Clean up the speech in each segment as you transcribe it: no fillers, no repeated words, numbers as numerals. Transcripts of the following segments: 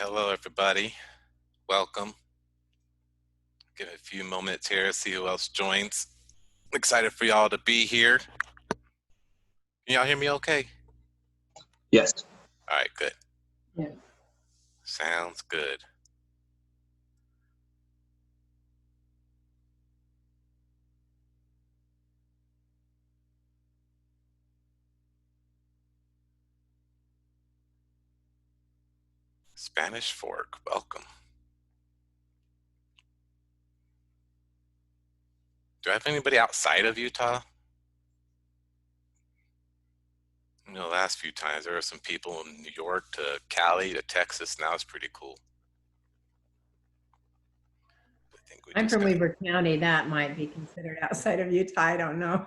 Hello everybody. Welcome. Give it a few moments here, see who else joins. Excited for y'all to be here. Can y'all hear me okay? Yes. All right, good. Yeah. Sounds good. Spanish Fork, welcome. Do I have anybody outside of Utah? You know, the last few times there were some people in New York to Cali to Texas. Now it's pretty cool. I'm from Weber County. That might be considered outside of Utah. I don't know.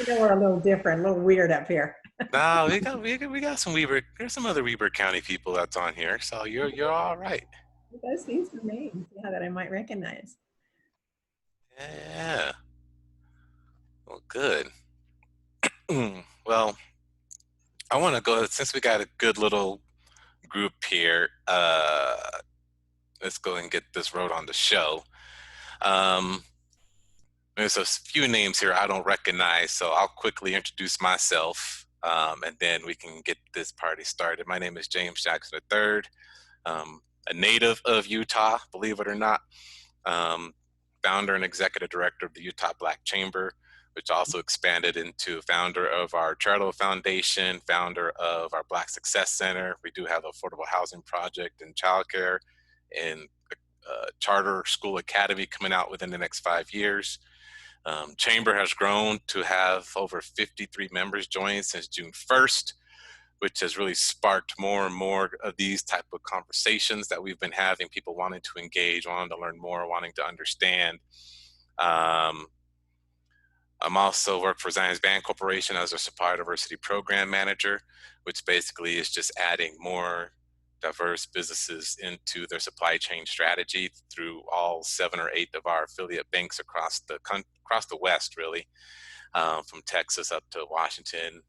We're a little different, a little weird up here. No, we got some Weber. There's some other Weber County people that's on here, so you're all right. You guys see some names, yeah, that I might recognize. Yeah. Well, good. Well, I want to go, since we got a good little group here, let's go and get this road on the show. There's a few names here I don't recognize, so I'll quickly introduce myself, and then we can get this party started. My name is James Jackson III, a native of Utah, believe it or not, founder and executive director of the Utah Black Chamber, which also expanded into founder of our Charitable Foundation, founder of our Black Success Center. We do have an affordable housing project and childcare and a charter school academy coming out within the next 5 years. Chamber has grown to have over 53 members join since June 1st, which has really sparked more and more of these type of conversations that we've been having, people wanting to engage, wanting to learn more, wanting to understand. I'm also work for Zions Bank Corporation as a supplier diversity program manager, which basically is just adding more diverse businesses into their supply chain strategy through all 7 or 8 of our affiliate banks across the West, really, from Texas up to Washington.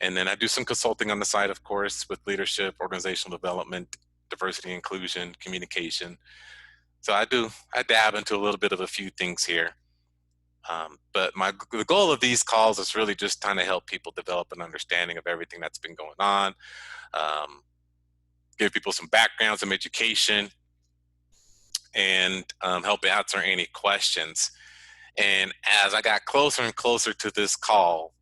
And then I do some consulting on the side, of course, with leadership, organizational development, diversity, inclusion, communication. So I dab into a little bit of a few things here. But the goal of these calls is really just trying to help people develop an understanding of everything that's been going on, give people some background, some education, and help answer any questions. And as I got closer and closer to this call,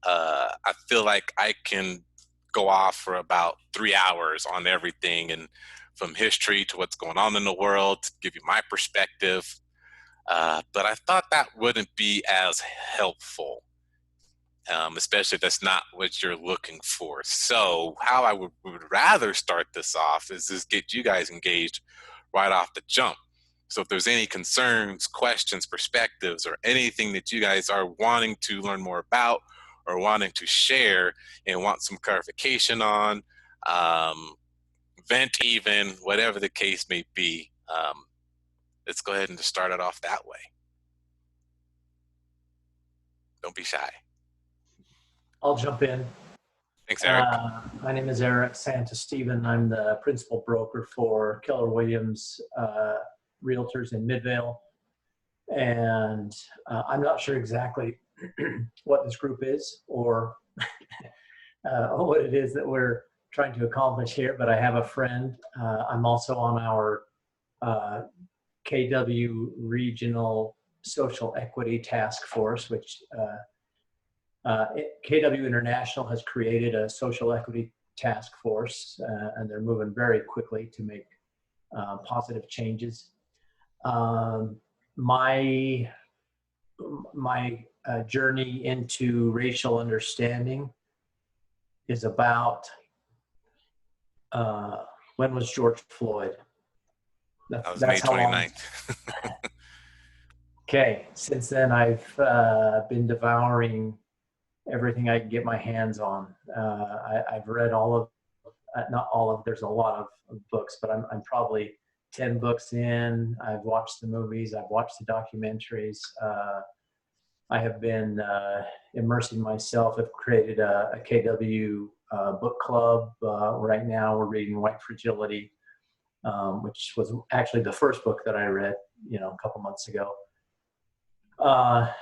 I feel like I can go off for about 3 hours on everything, and from history to what's going on in the world, to give you my perspective. But I thought that wouldn't be as helpful, especially if that's not what you're looking for. So how I would rather start this off is just get you guys engaged right off the jump. So if there's any concerns, questions, perspectives, or anything that you guys are wanting to learn more about or wanting to share and want some clarification on, vent even, whatever the case may be, let's go ahead and just start it off that way. Don't be shy. I'll jump in. Thanks, Eric. My name is Eric Santasteven. I'm the principal broker for Keller Williams Realtors in Midvale. And I'm not sure exactly what this group is or what it is that we're trying to accomplish here, but I have a friend. I'm also on our KW Regional Social Equity Task Force, which KW International has created a social equity task force, and they're moving very quickly to make positive changes. My journey into racial understanding is about when was George Floyd? That was May 29th. Okay, since then I've been devouring everything I can get my hands on. I've read all of, not all of, there's a lot of books, but I'm probably 10 books in. I've watched the movies, I've watched the documentaries. I have been immersing myself. I've created a KW book club. Right now we're reading White Fragility, which was actually the first book that I read, a couple months ago.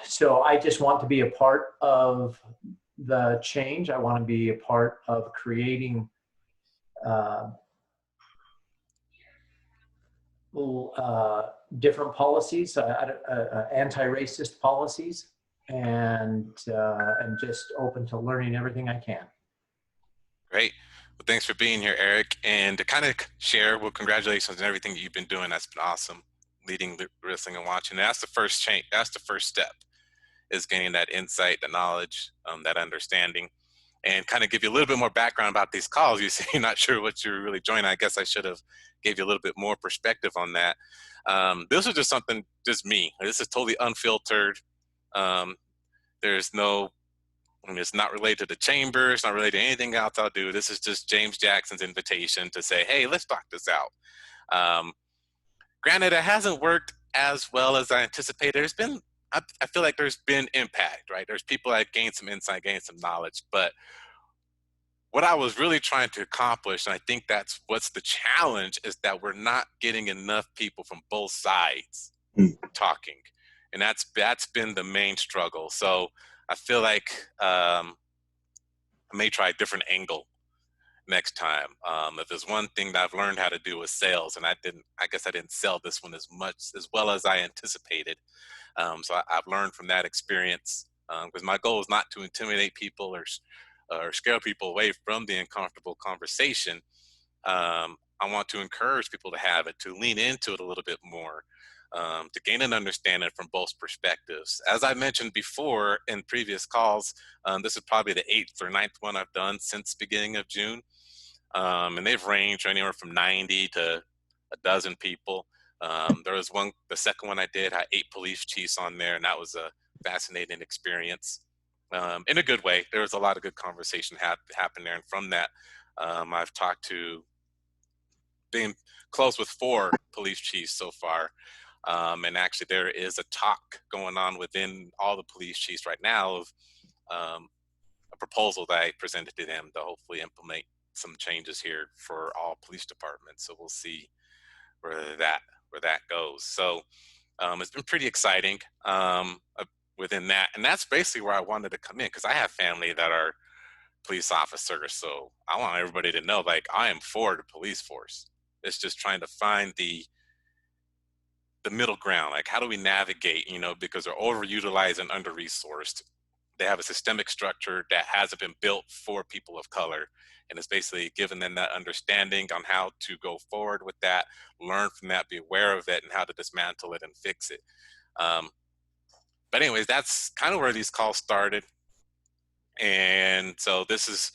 So I just want to be a part of the change. I want to be a part of creating different policies, anti-racist policies, and just open to learning everything I can. Great. Well, thanks for being here, Eric. And to kind of share, well, congratulations on everything that you've been doing. That's been awesome, leading, listening, and watching. And that's the first change. That's the first step, is gaining that insight, the knowledge, that understanding. And kind of give you a little bit more background about these calls. You say you're not sure what you're really joining. I guess I should have gave you a little bit more perspective on that. This is just something, just me. This is totally unfiltered. There's no, it's not related to chamber. It's not related to anything else I'll do. This is just James Jackson's invitation to say, hey, let's talk this out. Granted, it hasn't worked as well as I anticipated. There's been, I feel like there's been impact, right? There's people that gained some insight, gained some knowledge, but what I was really trying to accomplish, and I think that's what's the challenge, is that we're not getting enough people from both sides talking. And that's been the main struggle. So I feel like I may try a different angle next time. If there's one thing that I've learned how to do is sales, and I guess I didn't sell this one as well as I anticipated. So I've learned from that experience, because my goal is not to intimidate people or scare people away from the uncomfortable conversation. I want to encourage people to have it, to lean into it a little bit more, to gain an understanding from both perspectives. As I mentioned before in previous calls, this is probably the 8th or 9th one I've done since beginning of June. And they've ranged anywhere from 90 to a dozen people. There was the second one I did had 8 police chiefs on there, and that was a fascinating experience. In a good way. There was a lot of good conversation happened there, and from that, I've talked to, being close with 4 police chiefs so far, and actually there is a talk going on within all the police chiefs right now of a proposal that I presented to them to hopefully implement some changes here for all police departments. So we'll see where that goes. So it's been pretty exciting. Within that, and that's basically where I wanted to come in, because I have family that are police officers, so I want everybody to know, like, I am for the police force. It's just trying to find the middle ground, like how do we navigate, because they're overutilized and under-resourced. They have a systemic structure that hasn't been built for people of color, and it's basically giving them that understanding on how to go forward with that, learn from that, be aware of it, and how to dismantle it and fix it. But anyways, that's kind of where these calls started. And so this is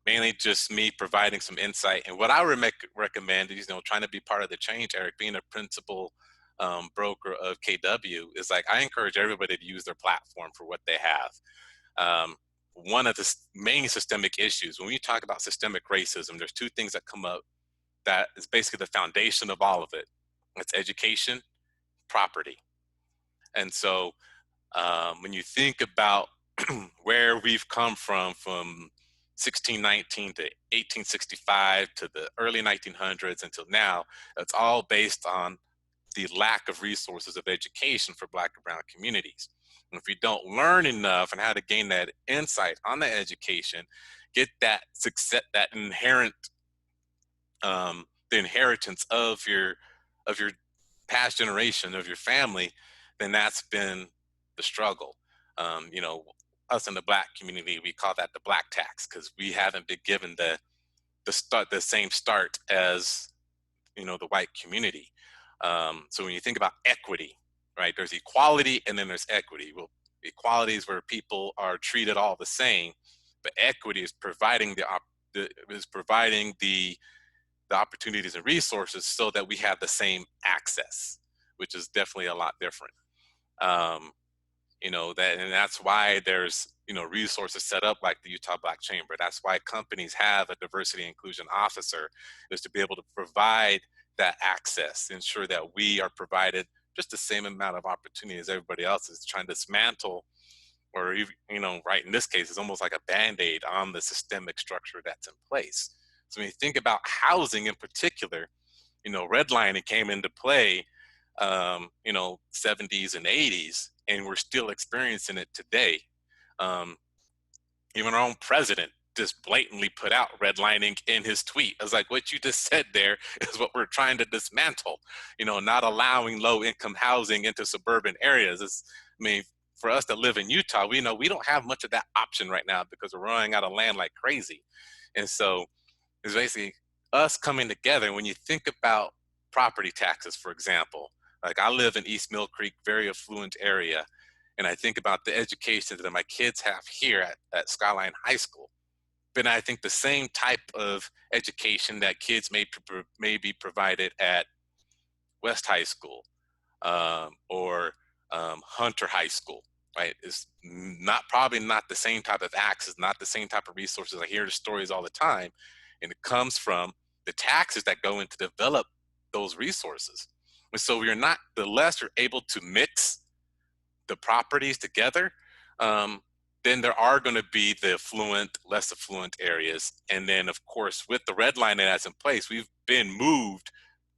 mainly just me providing some insight. And what I would recommend is, trying to be part of the change, Eric, being a principal broker of KW, is like, I encourage everybody to use their platform for what they have. One of the main systemic issues, when we talk about systemic racism, there's 2 things that come up that is basically the foundation of all of it. It's education, property. And so when you think about where we've come from 1619 to 1865 to the early 1900s until now, it's all based on the lack of resources of education for Black and brown communities. And if we don't learn enough on how to gain that insight on that education, get that success, that inherent, the inheritance of your past generation, of your family, then that's been the struggle. Us in the Black community, we call that the Black tax, because we haven't been given the same start as the white community. So when you think about equity, right, there's equality and then there's equity. Well, equality is where people are treated all the same, but equity is providing the opportunities and resources so that we have the same access, which is definitely a lot different. And that's why there's, resources set up like the Utah Black Chamber. That's why companies have a diversity and inclusion officer, is to be able to provide that access, ensure that we are provided just the same amount of opportunity as everybody else is, trying to dismantle or even, right in this case, it's almost like a Band-Aid on the systemic structure that's in place. So when you think about housing in particular, redlining came into play, 70s and 80s, and we're still experiencing it today. Even our own president just blatantly put out redlining in his tweet. I was like, what you just said there is what we're trying to dismantle, not allowing low income housing into suburban areas. For us that live in Utah, we know we don't have much of that option right now because we're running out of land like crazy. And so it's basically us coming together. When you think about property taxes, for example, like I live in East Mill Creek, very affluent area, and I think about the education that my kids have here at Skyline High School. But I think the same type of education that kids may be provided at West High School or Hunter High School, right? It's probably not the same type of access, not the same type of resources. I hear the stories all the time, and it comes from the taxes that go into develop those resources. And so the less you're able to mix the properties together, then there are going to be the affluent, less affluent areas. And then of course, with the redlining that's in place, we've been moved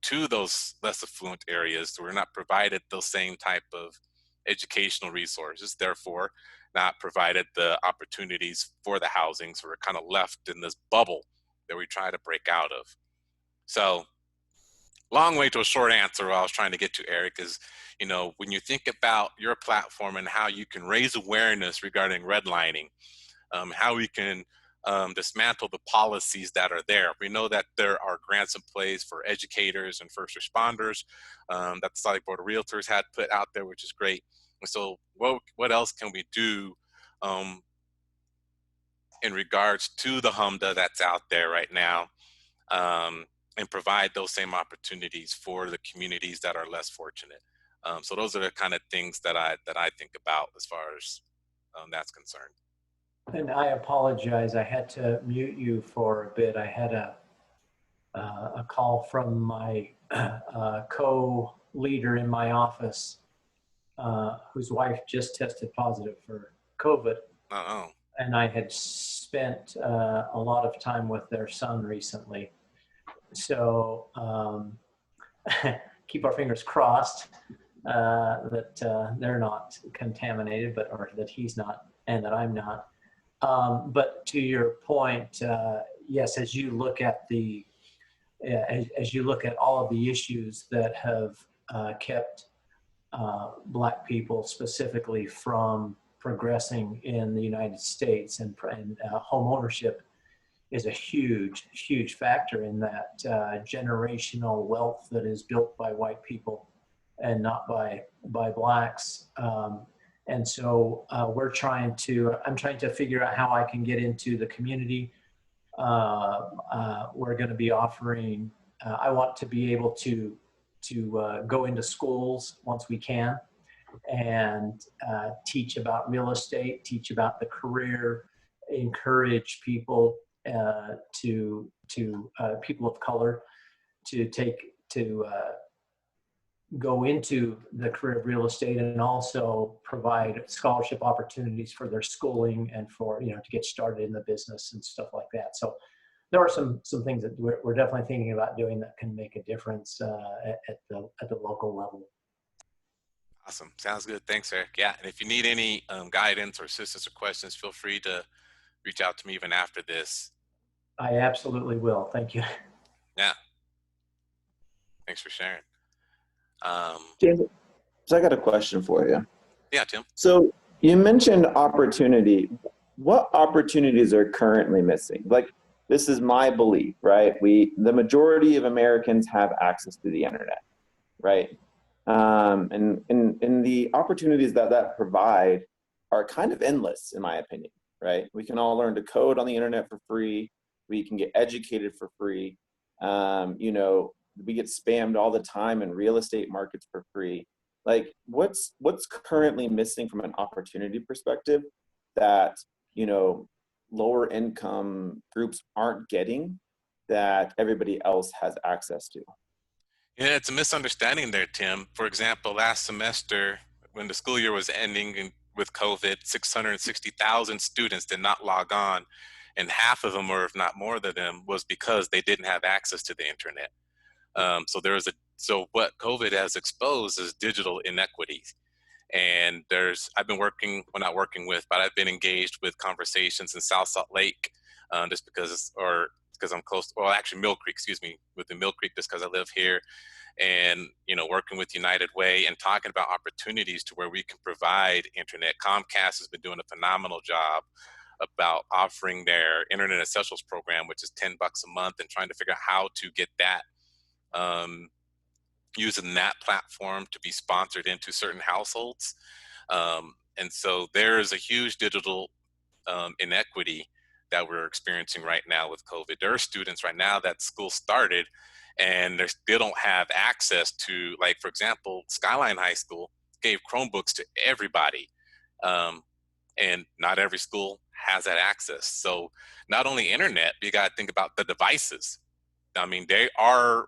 to those less affluent areas. So we're not provided those same type of educational resources, therefore not provided the opportunities for the housing. So we're kind of left in this bubble that we try to break out of. So long way to a short answer. What I was trying to get to, Eric, is, when you think about your platform and how you can raise awareness regarding redlining, how we can dismantle the policies that are there. We know that there are grants in place for educators and first responders that the Salt Lake Board of Realtors had put out there, which is great. And so what else can we do in regards to the HMDA that's out there right now, and provide those same opportunities for the communities that are less fortunate? So those are the kind of things that I think about as far as that's concerned. And I apologize, I had to mute you for a bit. I had a call from my co-leader in my office, whose wife just tested positive for COVID. Uh-oh. And I had spent a lot of time with their son recently. So keep our fingers crossed that they're not contaminated, or that he's not and that I'm not. But to your point, yes, as you look at all of the issues that have kept Black people specifically from progressing in the United States, and home ownership is a huge factor in that generational wealth that is built by white people and not by Blacks. And so I'm trying to figure out how I can get into the community. We're going to be offering, I want to be able to go into schools once we can and teach about real estate, teach about the career, encourage people people of color to go into the career of real estate, and also provide scholarship opportunities for their schooling and for, to get started in the business and stuff like that. So there are some things that we're definitely thinking about doing that can make a difference at the local level. Awesome. Sounds good. Thanks, Eric. Yeah. And if you need any guidance or assistance or questions, feel free to reach out to me even after this. I absolutely will. Thank you. Yeah. Thanks for sharing. James, so I got a question for you. Yeah, Tim. So you mentioned opportunity. What opportunities are currently missing? Like, this is my belief, right? The majority of Americans have access to the internet, right? And the opportunities that provide are kind of endless, in my opinion, right? We can all learn to code on the internet for free. We can get educated for free. We get spammed all the time in real estate markets for free. Like, what's currently missing from an opportunity perspective that, lower income groups aren't getting that everybody else has access to? Yeah, it's a misunderstanding there, Tim. For example, last semester when the school year was ending, and with COVID, 660,000 students did not log on, and half of them, or if not more than them, was because they didn't have access to the internet. So what COVID has exposed is digital inequities. And I've been working, well, not working with, but I've been engaged with conversations in South Salt Lake, just because I'm close, well, actually Mill Creek, excuse me, within Mill Creek, just because I live here, and, working with United Way and talking about opportunities to where we can provide internet. Comcast has been doing a phenomenal job about offering their Internet Essentials program, which is $10 a month, and trying to figure out how to get that, using that platform to be sponsored into certain households. And so there is a huge digital inequity that we're experiencing right now with COVID. There are students right now that school started and they don't have access to, like, for example, Skyline High School gave Chromebooks to everybody. And not every school has that access. So not only internet, but you got to think about the devices. I mean, there are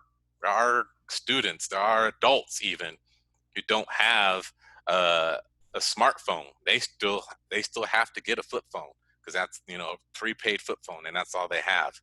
students, there are adults even, who don't have a smartphone. They still have to get a flip phone, because that's, a prepaid flip phone, and that's all they have.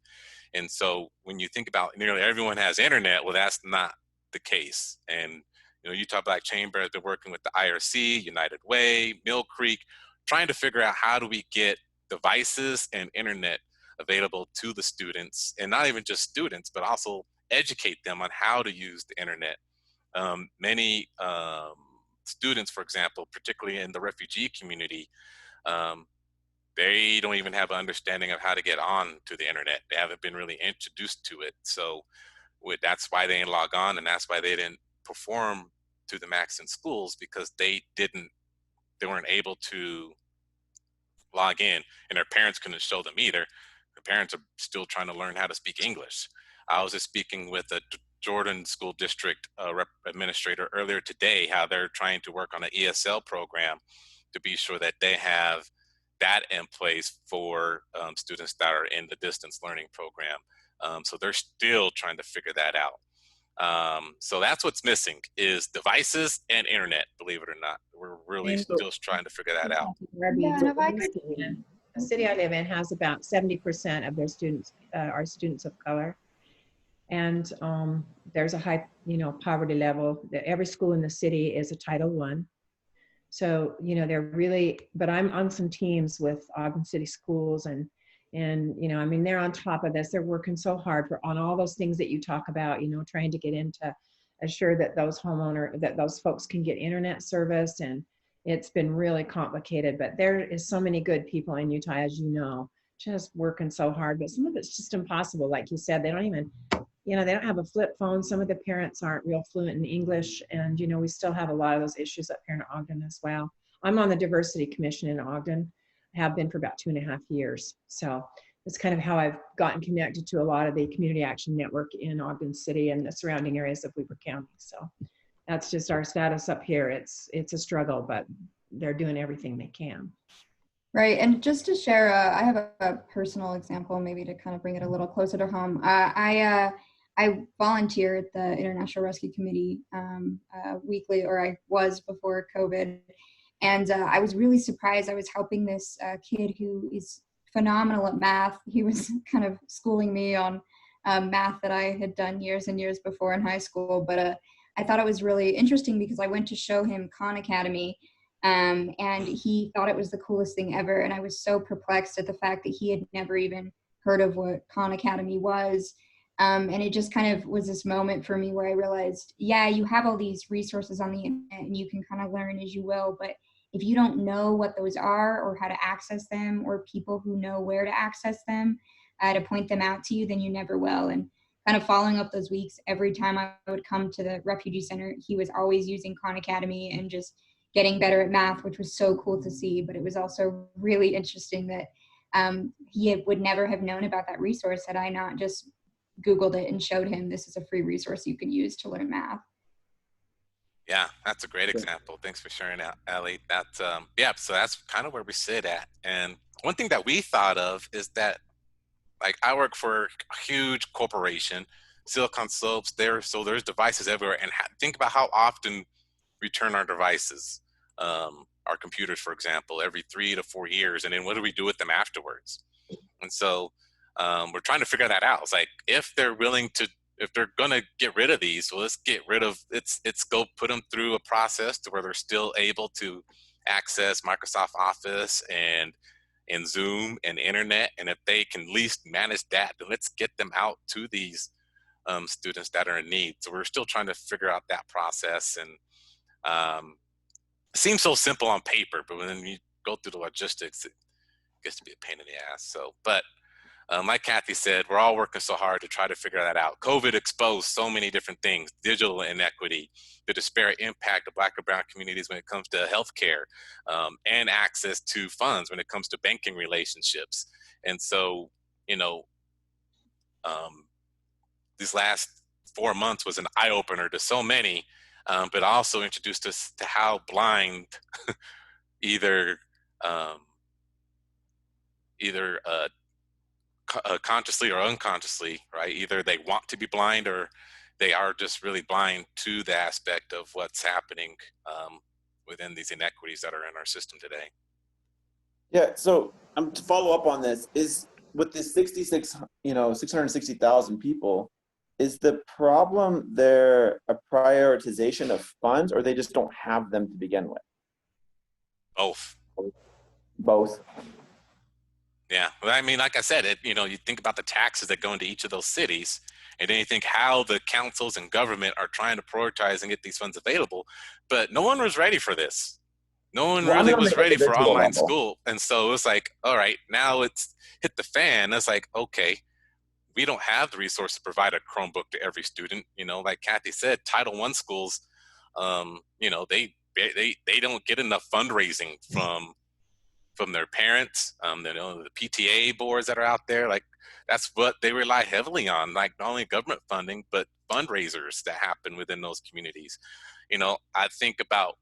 And so when you think about nearly everyone has internet, well, that's not the case. And Utah Black Chamber has been working with the IRC, United Way, Mill Creek, trying to figure out how do we get devices and internet available to the students, and not even just students, but also educate them on how to use the internet. Many students, for example, particularly in the refugee community, they don't even have an understanding of how to get on to the internet. They haven't been really introduced to it. So that's why they didn't log on, and that's why they didn't perform to the max in schools, because they weren't able to log in, and their parents couldn't show them either. The parents are still trying to learn how to speak English. I was just speaking with a Jordan School District administrator earlier today, how they're trying to work on an ESL program to be sure that they have that in place for students that are in the distance learning program. So they're still trying to figure that out. So that's what's missing, is devices and internet, believe it or not. We're really still trying to figure that out. The city I live in has about 70% of their students are students of color. And there's a high, poverty level. Every school in the city is a Title I. So, they're really, but I'm on some teams with Ogden City Schools, and they're on top of this. They're working so hard on all those things that you talk about, trying to get into assure that those folks can get internet service. And it's been really complicated, but there is so many good people in Utah, as you know, just working so hard, but some of it's just impossible. Like you said, they don't even, they don't have a flip phone. Some of the parents aren't real fluent in English. And, we still have a lot of those issues up here in Ogden as well. I'm on the Diversity Commission in Ogden, have been for about 2.5 years. So it's kind of how I've gotten connected to a lot of the Community Action Network in Ogden City and the surrounding areas of Weber County. So that's just our status up here. It's a struggle, but they're doing everything they can. Right, and just to share, I have a personal example, maybe to kind of bring it a little closer to home. I volunteer at the International Rescue Committee weekly, or I was before COVID, and I was really surprised. I was helping this kid who is phenomenal at math. He was kind of schooling me on math that I had done years and years before in high school, but I thought it was really interesting because I went to show him Khan Academy, and he thought it was the coolest thing ever. And I was so perplexed at the fact that he had never even heard of what Khan Academy was. And it just kind of was this moment for me where I realized, yeah, you have all these resources on the internet and you can kind of learn as you will, but if you don't know what those are or how to access them, or people who know where to access them to point them out to you, then you never will. And kind of following up those weeks, every time I would come to the refugee center, he was always using Khan Academy and just getting better at math, which was so cool to see. But it was also really interesting that he would never have known about that resource had I not just Googled it and showed him this is a free resource you can use to learn math. Yeah, that's a great example. Thanks for sharing that, Allie. That's yeah, so that's kind of where we sit at. And one thing that we thought of is that, like, I work for a huge corporation, Silicon Slopes, there's devices everywhere. And think about how often we turn our devices. our computers, for example, every 3 to 4 years, and then what do we do with them afterwards? And so we're trying to figure that out. It's like, if they're willing to, if they're gonna get rid of these, well, let's get rid of, it's go put them through a process to where they're still able to access Microsoft Office and Zoom and internet. And if they can at least manage that, then let's get them out to these students that are in need. So we're still trying to figure out that process. And it seems so simple on paper, but when you go through the logistics, it gets to be a pain in the ass. So, but like Kathy said, we're all working so hard to try to figure that out. COVID exposed so many different things: digital inequity, the disparate impact of Black and brown communities when it comes to healthcare, and access to funds when it comes to banking relationships. And so, you know, these last 4 months was an eye opener to so many, but also introduced us to how blind either consciously or unconsciously, right? Either they want to be blind or they are just really blind to the aspect of what's happening within these inequities that are in our system today. Yeah, so to follow up on this, is with this 660,000 people, is the problem there a prioritization of funds, or they just don't have them to begin with? Both. Both. Yeah, well, I mean, like I said, you know, you think about the taxes that go into each of those cities, and then you think how the councils and government are trying to prioritize and get these funds available, but no one was ready for this. No one really was ready for online school. And so it was like, all right, now it's hit the fan. It's like, okay, we don't have the resource to provide a Chromebook to every student. You know, like Kathy said, Title I schools, you know, they don't get enough fundraising from their parents, the PTA boards that are out there. Like, that's what they rely heavily on, like not only government funding, but fundraisers that happen within those communities. You know, I think about,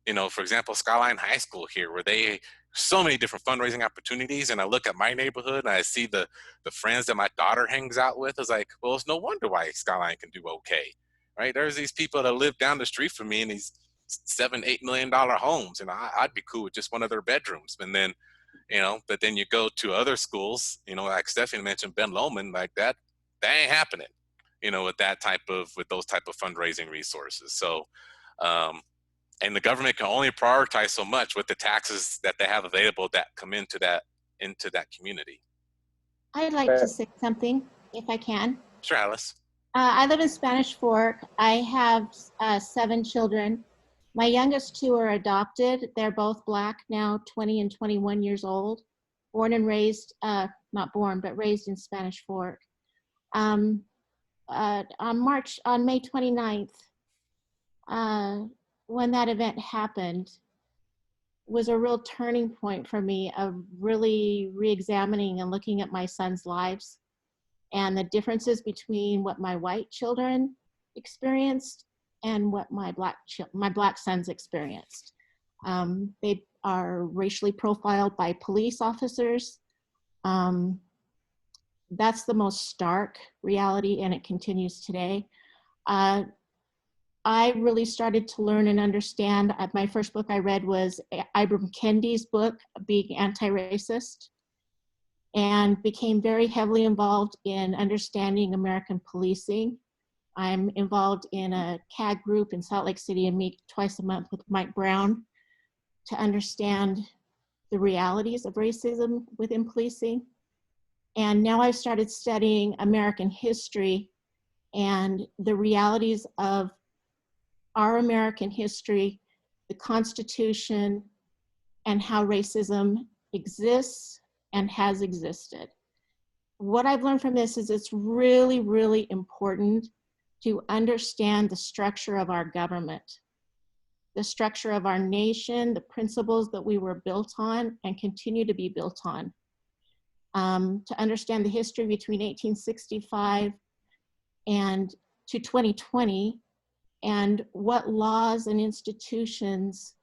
you know, for example, Skyline High School here, where they so many different fundraising opportunities. And I look at my neighborhood and I see the friends that my daughter hangs out with. It's like, well, it's no wonder why Skyline can do okay, right? There's these people that live down the street from me in these $7-8 million homes, and I'd be cool with just one of their bedrooms. And then, you know, but then you go to other schools, you know, like Stephanie mentioned, Ben Lomond, like that ain't happening, you know, with those type of fundraising resources. So, and the government can only prioritize so much with the taxes that they have available that come into that community. I'd like to say something, if I can. Sure, Alice. I live in Spanish Fork. I have 7 children. My youngest 2 are adopted. They're both Black now, 20 and 21 years old, born and raised, not born, but raised in Spanish Fork. On May 29th, when that event happened, was a real turning point for me of really re-examining and looking at my son's lives and the differences between what my white children experienced and what my black sons experienced. They are racially profiled by police officers. That's the most stark reality, and it continues today. I really started to learn and understand. My first book I read was Ibram Kendi's book, Being Anti-Racist, and became very heavily involved in understanding American policing. I'm involved in a CAG group in Salt Lake City and meet twice a month with Mike Brown to understand the realities of racism within policing. And now I've started studying American history and the realities of our American history, the Constitution, and how racism exists and has existed. What I've learned from this is it's really, really important to understand the structure of our government, the structure of our nation, the principles that we were built on and continue to be built on. To understand the history between 1865 and to 2020, and what laws and institutions,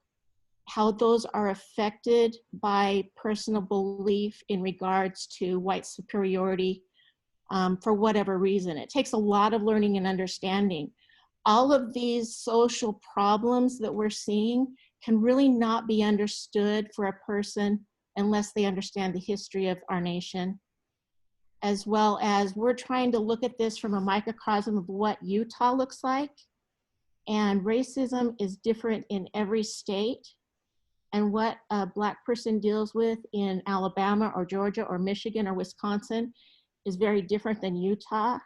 how those are affected by personal belief in regards to white superiority for whatever reason. It takes a lot of learning and understanding. All of these social problems that we're seeing can really not be understood for a person unless they understand the history of our nation, as well as we're trying to look at this from a microcosm of what Utah looks like. And racism is different in every state. And what a Black person deals with in Alabama or Georgia or Michigan or Wisconsin is very different than Utah.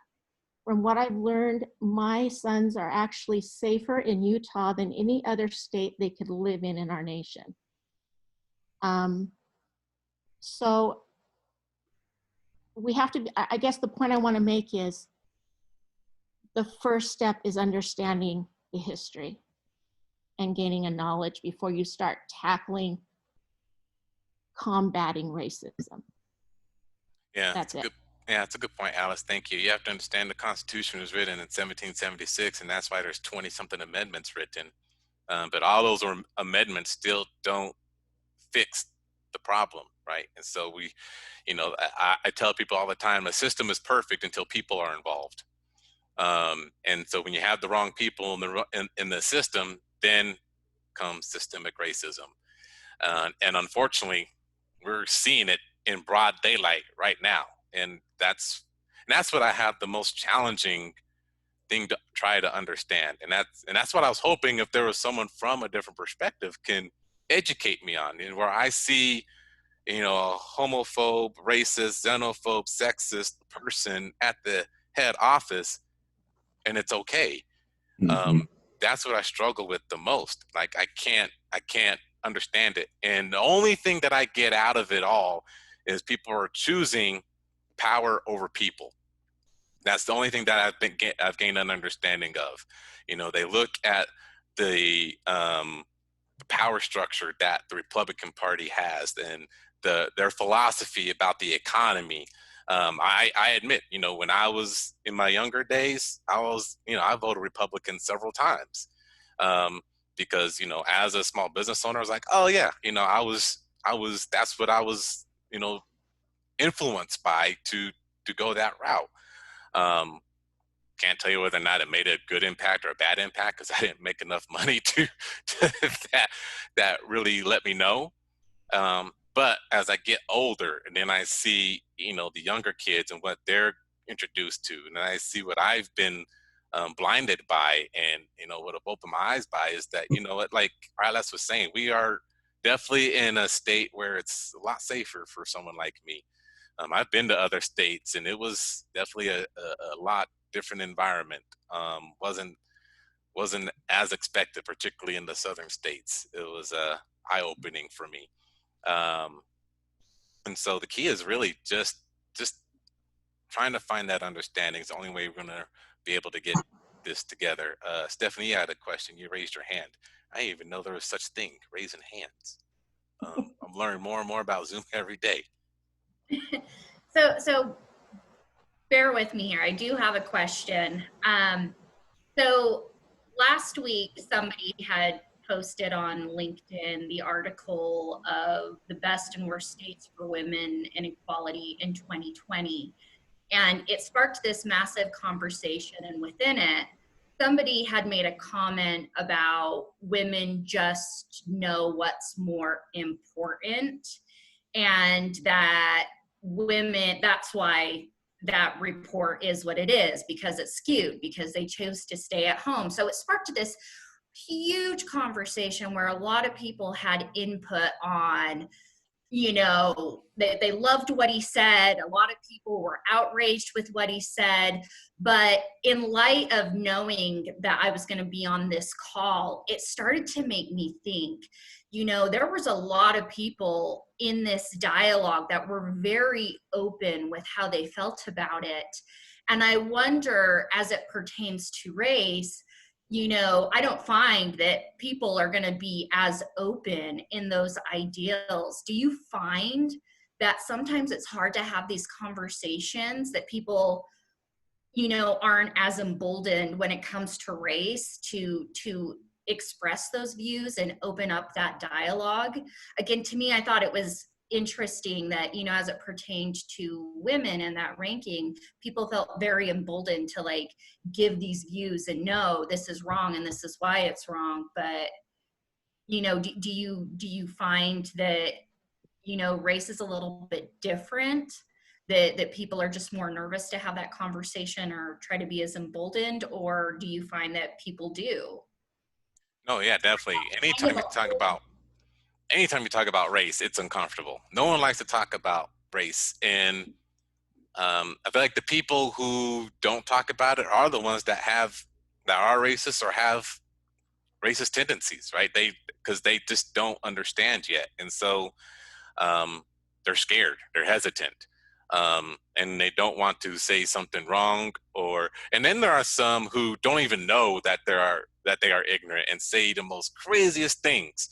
From what I've learned, my sons are actually safer in Utah than any other state they could live in our nation. So we have to, I guess the point I want to make is the first step is understanding the history and gaining a knowledge before you start tackling combating racism. Yeah, That's it. Yeah, it's a good point, Alice. Thank you. You have to understand the Constitution was written in 1776, and that's why there's 20-something amendments written. But all those amendments still don't fix the problem, right? And so we, I tell people all the time, a system is perfect until people are involved. And so when you have the wrong people in the system, then comes systemic racism. And unfortunately, we're seeing it in broad daylight right now. And that's what I have the most challenging thing to try to understand. And that's what I was hoping, if there was someone from a different perspective, can educate me on, and where I see, a homophobe, racist, xenophobe, sexist person at the head office, and it's okay. That's what I struggle with the most. Like, I can't understand it. And the only thing that I get out of it all is people are choosing power over people. That's the only thing that I've gained an understanding of. They look at the power structure that the Republican Party has, and their philosophy about the economy. I admit, when I was in my younger days, I voted Republican several times, because, as a small business owner, I was like, oh yeah, that's what I was, influenced by to go that route. Can't tell you whether or not it made a good impact or a bad impact, because I didn't make enough money to that really let me know. But as I get older, and then I see, the younger kids and what they're introduced to, and I see what I've been blinded by, and what I've opened my eyes by, is that, like Alice was saying, we are definitely in a state where it's a lot safer for someone like me. I've been to other states, and it was definitely a lot different environment. Wasn't as expected, particularly in the southern states. It was eye-opening for me. And so the key is really just trying to find that understanding. It's the only way we're going to be able to get this together. Stephanie, you had a question. You raised your hand. I didn't even know there was such thing, raising hands. I'm learning more and more about Zoom every day. So bear with me here. I do have a question. So last week, somebody had posted on LinkedIn the article of the best and worst states for women and equality in 2020. And it sparked this massive conversation. And within it, somebody had made a comment about women just know what's more important, and that women, that's why that report is what it is, because it's skewed, because they chose to stay at home. So it sparked this huge conversation where a lot of people had input on, they loved what he said. A lot of people were outraged with what he said. But in light of knowing that I was going to be on this call, it started to make me think, there was a lot of people in this dialogue that were very open with how they felt about it. And I wonder, as it pertains to race, I don't find that people are going to be as open in those ideals. Do you find that sometimes it's hard to have these conversations, that people, aren't as emboldened when it comes to race to express those views and open up that dialogue? Again, to me, I thought it was interesting that, as it pertained to women in that ranking, people felt very emboldened to give these views and no, this is wrong and this is why it's wrong. But you know, do you find that, you know, race is a little bit different, that people are just more nervous to have that conversation or try to be as emboldened, or do you find that people do? No, yeah, definitely. Anytime you talk about race, it's uncomfortable. No one likes to talk about race, and I feel like the people who don't talk about it are the ones that are racist or have racist tendencies, right? Because they just don't understand yet, and so they're scared, they're hesitant, and they don't want to say something wrong. And then there are some who don't even know that they are ignorant and say the most craziest things.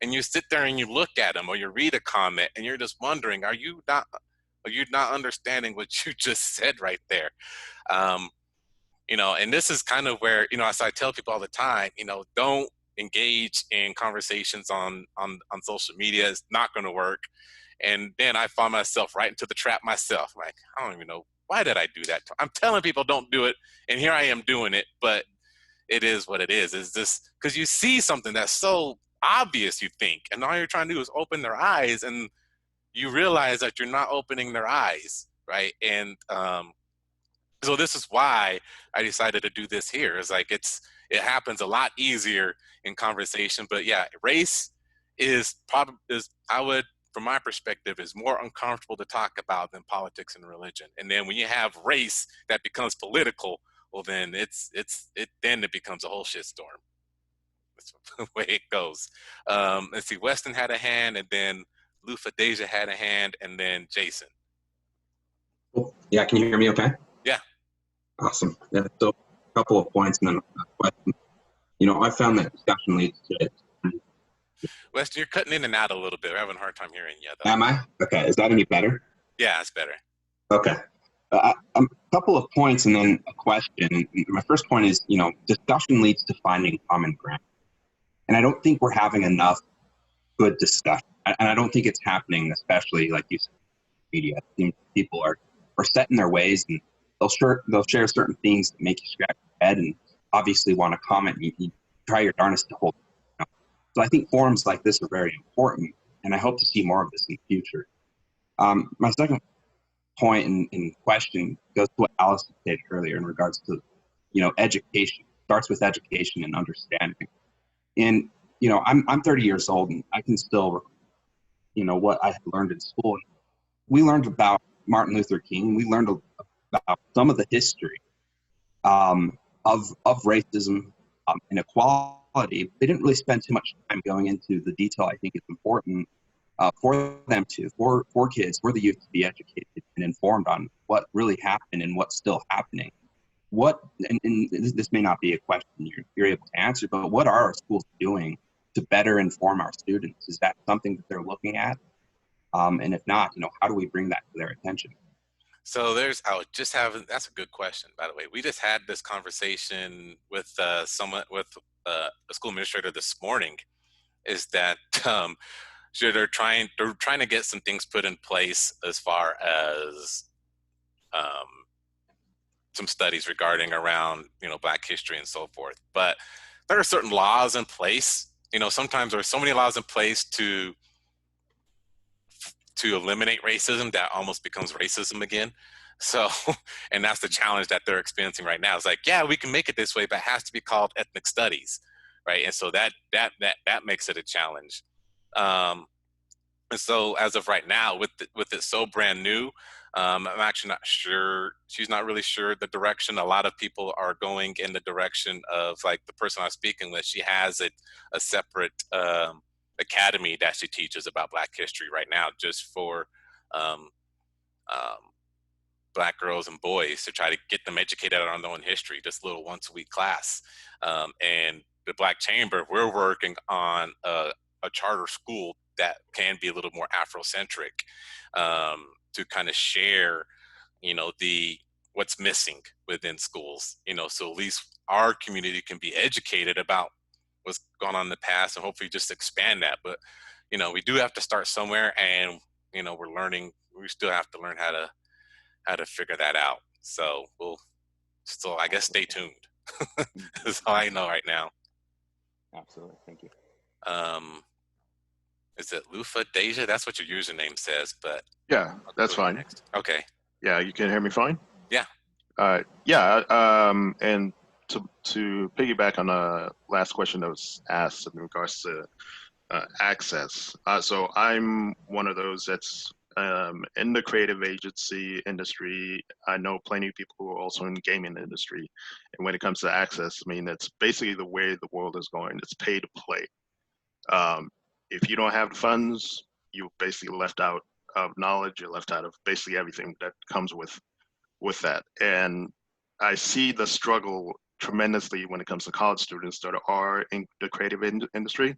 And you sit there and you look at them, or you read a comment, and you're just wondering, are you not understanding what you just said right there? You know, and this is kind of where, you know, as I tell people all the time, you know, don't engage in conversations on social media. It's not going to work. And then I find myself right into the trap myself. Like, I don't even know, why did I do that? I'm telling people don't do it, and here I am doing it. But it is what it is. It's just because you see something that's so obvious, you think, and all you're trying to do is open their eyes, and you realize that you're not opening their eyes, right? And so this is why I decided to do this here. It's like it happens a lot easier in conversation. But yeah, race is I would, from my perspective, is more uncomfortable to talk about than politics and religion. And then when you have race that becomes political, well, then then it becomes a whole shitstorm. That's the way it goes. Let's see, Weston had a hand, and then Lufa Deja had a hand, and then Jason. Cool. Yeah, can you hear me okay? Yeah. Awesome. Yeah, so a couple of points and then a question. You know, I found that discussion leads to it. Weston, you're cutting in and out a little bit. We're having a hard time hearing you, though. Am I? Okay, is that any better? Yeah, it's better. Okay. A couple of points and then a question. And my first point is, you know, discussion leads to finding common ground. And I don't think we're having enough good discussion. And I don't think it's happening, especially like you said, media. I think people are set in their ways, and they'll share certain things that make you scratch your head and obviously want to comment. You try your darnest to hold it, you know? So I think forums like this are very important, and I hope to see more of this in the future. My second point in question goes to what Alice stated earlier in regards to, you know, education. It starts with education and understanding. And, you know, I'm 30 years old, and I can still, you know, what I had learned in school. We learned about Martin Luther King. We learned about some of the history of racism, inequality. They didn't really spend too much time going into the detail. I think it's important for them for kids, for the youth to be educated and informed on what really happened and what's still happening. And this may not be a question you're able to answer, but what are our schools doing to better inform our students? Is that something that they're looking at? And if not, you know, how do we bring that to their attention? So that's a good question, by the way. We just had this conversation with a school administrator this morning, is that they're trying to get some things put in place as far as some studies regarding around, you know, Black history and so forth. But there are certain laws in place. You know, sometimes there are so many laws in place to eliminate racism that almost becomes racism again. So, and that's the challenge that they're experiencing right now. It's like, yeah, we can make it this way, but it has to be called ethnic studies, right? And so that makes it a challenge. And so, as of right now, with it so brand new, I'm actually not sure. She's not really sure the direction. A lot of people are going in the direction of, like, the person I was speaking with. She has a separate academy that she teaches about Black history right now, just for Black girls and boys, to try to get them educated on their own history, just a little once-a-week class. And the Black Chamber, we're working on a charter school that can be a little more Afrocentric, to kind of share, you know, what's missing within schools, you know, so at least our community can be educated about what's gone on in the past, and hopefully just expand that. But, you know, we do have to start somewhere, and, you know, we still have to learn how to figure that out. So I guess stay tuned. That's all I know right now. Absolutely. Thank you. Is it Lufa Deja? That's what your username says, but Yeah, that's go to you fine. next. Okay. Yeah, you can hear me fine? Yeah. Yeah, and to piggyback on the last question that was asked in regards to access. So I'm one of those that's in the creative agency industry. I know plenty of people who are also in the gaming industry. And when it comes to access, I mean, it's basically the way the world is going. It's pay to play. If you don't have the funds, you're basically left out of knowledge. You're left out of basically everything that comes with that. And I see the struggle tremendously when it comes to college students that are in the creative industry.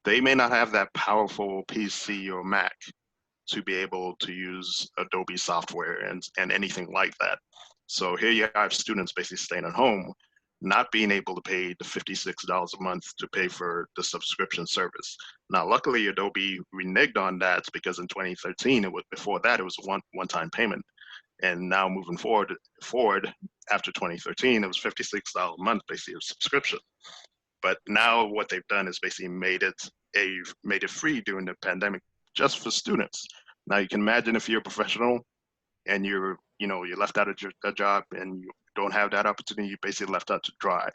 They may not have that powerful PC or Mac to be able to use Adobe software and anything like that. So here you have students basically staying at home, not being able to pay the $56 a month to pay for the subscription service. Now, luckily, Adobe reneged on that because in 2013, before that, it was a one-time payment. And now moving forward after 2013, it was $56 a month, basically a subscription. But now what they've done is basically made it free during the pandemic just for students. Now you can imagine if you're a professional and you're left out of a job and you don't have that opportunity, you're basically left out to dry.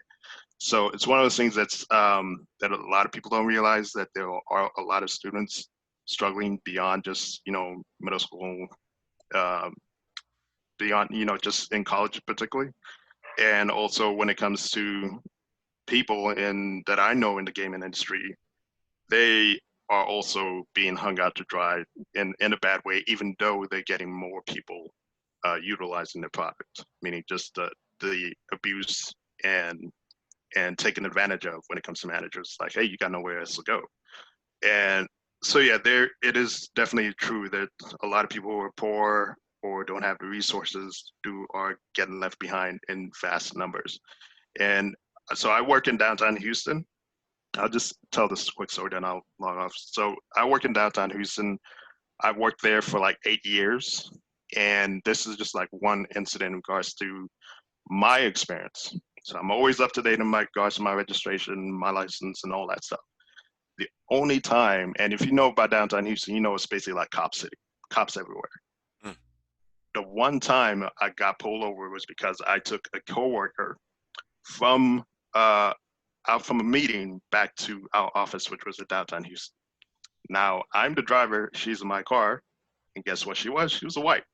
So it's one of those things that a lot of people don't realize, that there are a lot of students struggling beyond just middle school, beyond just in college particularly. And also when it comes to people that I know in the gaming industry, they are also being hung out to dry in a bad way, even though they're getting more people utilizing the product, meaning just the abuse and taken advantage of when it comes to managers. Like, hey, you got nowhere else to go. And so yeah, it is definitely true that a lot of people who are poor or don't have the resources are getting left behind in vast numbers. And so I work in downtown Houston. I'll just tell this quick story, then I'll log off. So I work in downtown Houston. I've worked there for like 8 years. And this is just like one incident in regards to my experience. So I'm always up to date in regards to my registration, my license, and all that stuff. The only time, and if you know about downtown Houston, you know it's basically like Cop City, cops everywhere. Mm. The one time I got pulled over was because I took a coworker from out from a meeting back to our office, which was in downtown Houston. Now I'm the driver, she's in my car, and guess what she was? She was a white.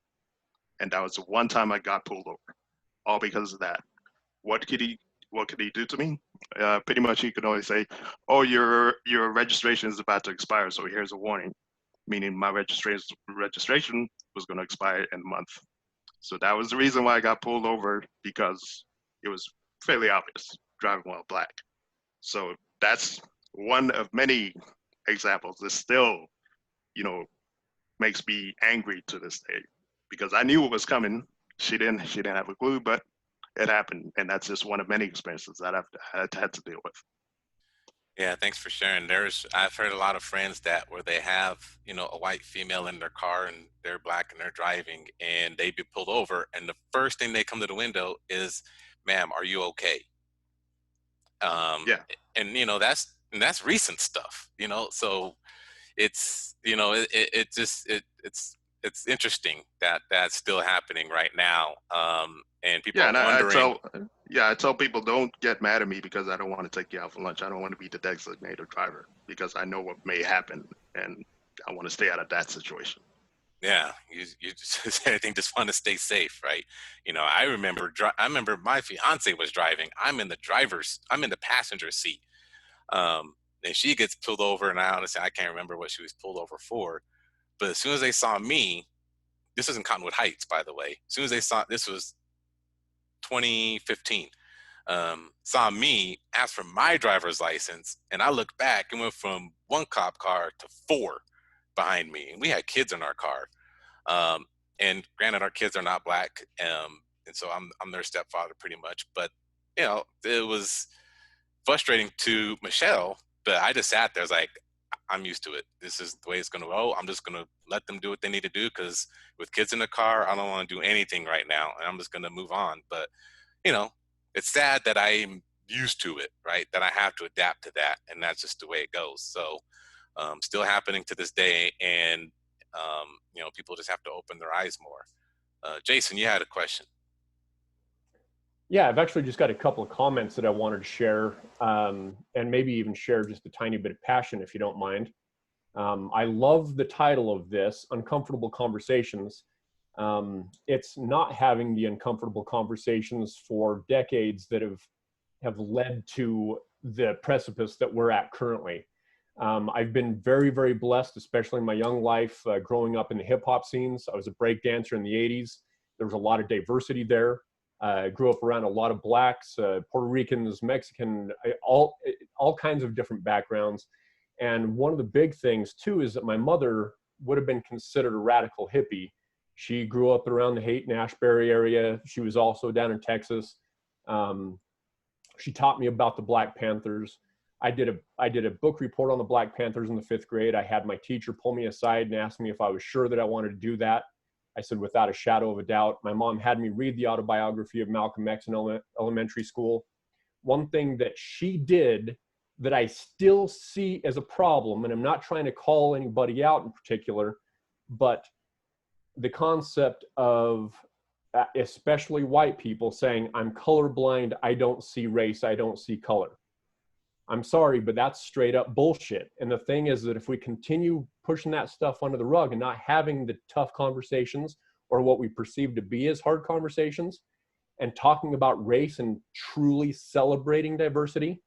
And that was the one time I got pulled over, all because of that. What could he do to me? Pretty much he could only say, oh, your registration is about to expire, so here's a warning, meaning my registration was going to expire in a month. So that was the reason why I got pulled over, because it was fairly obvious, driving while black. So that's one of many examples that still, makes me angry to this day, because I knew it was coming. She didn't have a clue, but it happened. And that's just one of many experiences that I've had to deal with. Yeah, thanks for sharing. I've heard a lot of friends where they have, a white female in their car and they're black and they're driving and they be pulled over. And the first thing they come to the window is, ma'am, are you okay? Yeah. And, that's recent stuff, so it's, it's interesting that that's still happening right now. And people are wondering. I tell people, don't get mad at me because I don't want to take you out for lunch. I don't want to be the designated driver because I know what may happen and I want to stay out of that situation. Yeah, you just I think just want to stay safe, right? I remember my fiance was driving. I'm in the passenger seat. And she gets pulled over, and I honestly can't remember what she was pulled over for. But as soon as they saw me, this is in Cottonwood Heights, by the way. As soon as they saw, this was 2015, saw me, asked for my driver's license, and I looked back and went from one cop car to 4 behind me. And we had kids in our car. And granted, our kids are not black. And so I'm their stepfather pretty much. But, it was frustrating to Michelle, but I just sat there. I was like, I'm used to it. This is the way it's going to go. I'm just going to let them do what they need to do, because with kids in the car, I don't want to do anything right now, and I'm just going to move on. But, it's sad that I'm used to it, right? That I have to adapt to that, and that's just the way it goes. So still happening to this day, and you know, people just have to open their eyes more. Jason, you had a question. Yeah, I've actually just got a couple of comments that I wanted to share, and maybe even share just a tiny bit of passion, if you don't mind. I love the title of this, Uncomfortable Conversations. It's not having the uncomfortable conversations for decades that have led to the precipice that we're at currently. I've been very, very blessed, especially in my young life, growing up in the hip hop scenes. I was a break dancer in the 80s. There was a lot of diversity there. I grew up around a lot of blacks, Puerto Ricans, Mexican, all kinds of different backgrounds. And one of the big things too is that my mother would have been considered a radical hippie. She grew up around the Haight-Ashbury area. She was also down in Texas. She taught me about the Black Panthers. I did a book report on the Black Panthers in the 5th grade. I had my teacher pull me aside and ask me if I was sure that I wanted to do that. I said, without a shadow of a doubt. My mom had me read the autobiography of Malcolm X in elementary school. One thing that she did that I still see as a problem, and I'm not trying to call anybody out in particular, but the concept of especially white people saying, I'm colorblind, I don't see race, I don't see color. I'm sorry, but that's straight up bullshit. And the thing is that if we continue pushing that stuff under the rug and not having the tough conversations or what we perceive to be as hard conversations and talking about race and truly celebrating diversity,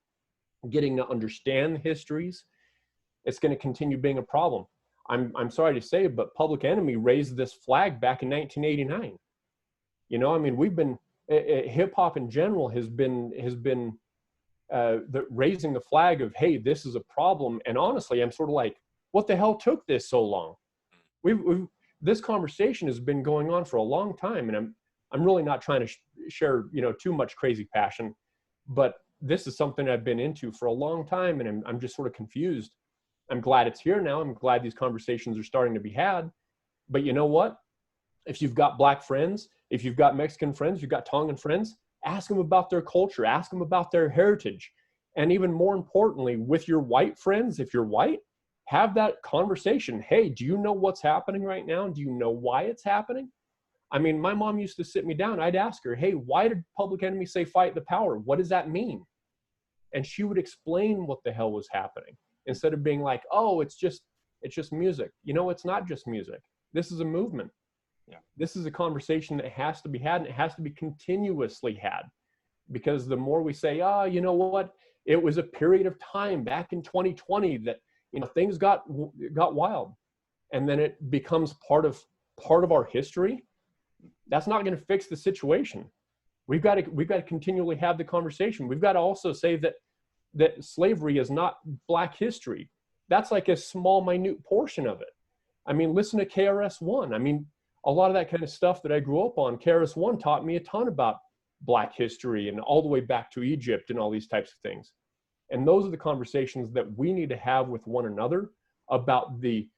getting to understand the histories, it's going to continue being a problem. I'm sorry to say, but Public Enemy raised this flag back in 1989. You know, I mean, we've been, hip hop in general has been raising the flag of, hey, this is a problem. And honestly, I'm sort of like, what the hell took this so long? This conversation has been going on for a long time, and I'm really not trying to share, you know, too much crazy passion, but this is something I've been into for a long time, and I'm just sort of confused. I'm glad it's here now. I'm glad these conversations are starting to be had. But you know what? If you've got Black friends, if you've got Mexican friends, you've got Tongan friends, ask them about their culture, ask them about their heritage. And even more importantly, with your white friends, if you're white, have that conversation. Hey, do you know what's happening right now? Do you know why it's happening? I mean, my mom used to sit me down. I'd ask her, hey, why did Public Enemy say fight the power? What does that mean? And she would explain what the hell was happening instead of being like, oh, it's just music. You know, it's not just music. This is a movement. Yeah. This is a conversation that has to be had, and it has to be continuously had, because the more we say, you know what, it was a period of time back in 2020 that, you know, things got wild, and then it becomes part of our history. That's not going to fix the situation. We've got to continually have the conversation. We've got to also say that slavery is not Black history. That's like a small, minute portion of it. I mean, listen to KRS-One. I mean, a lot of that kind of stuff that I grew up on, KRS-One taught me a ton about Black history and all the way back to Egypt and all these types of things. And those are the conversations that we need to have with one another about the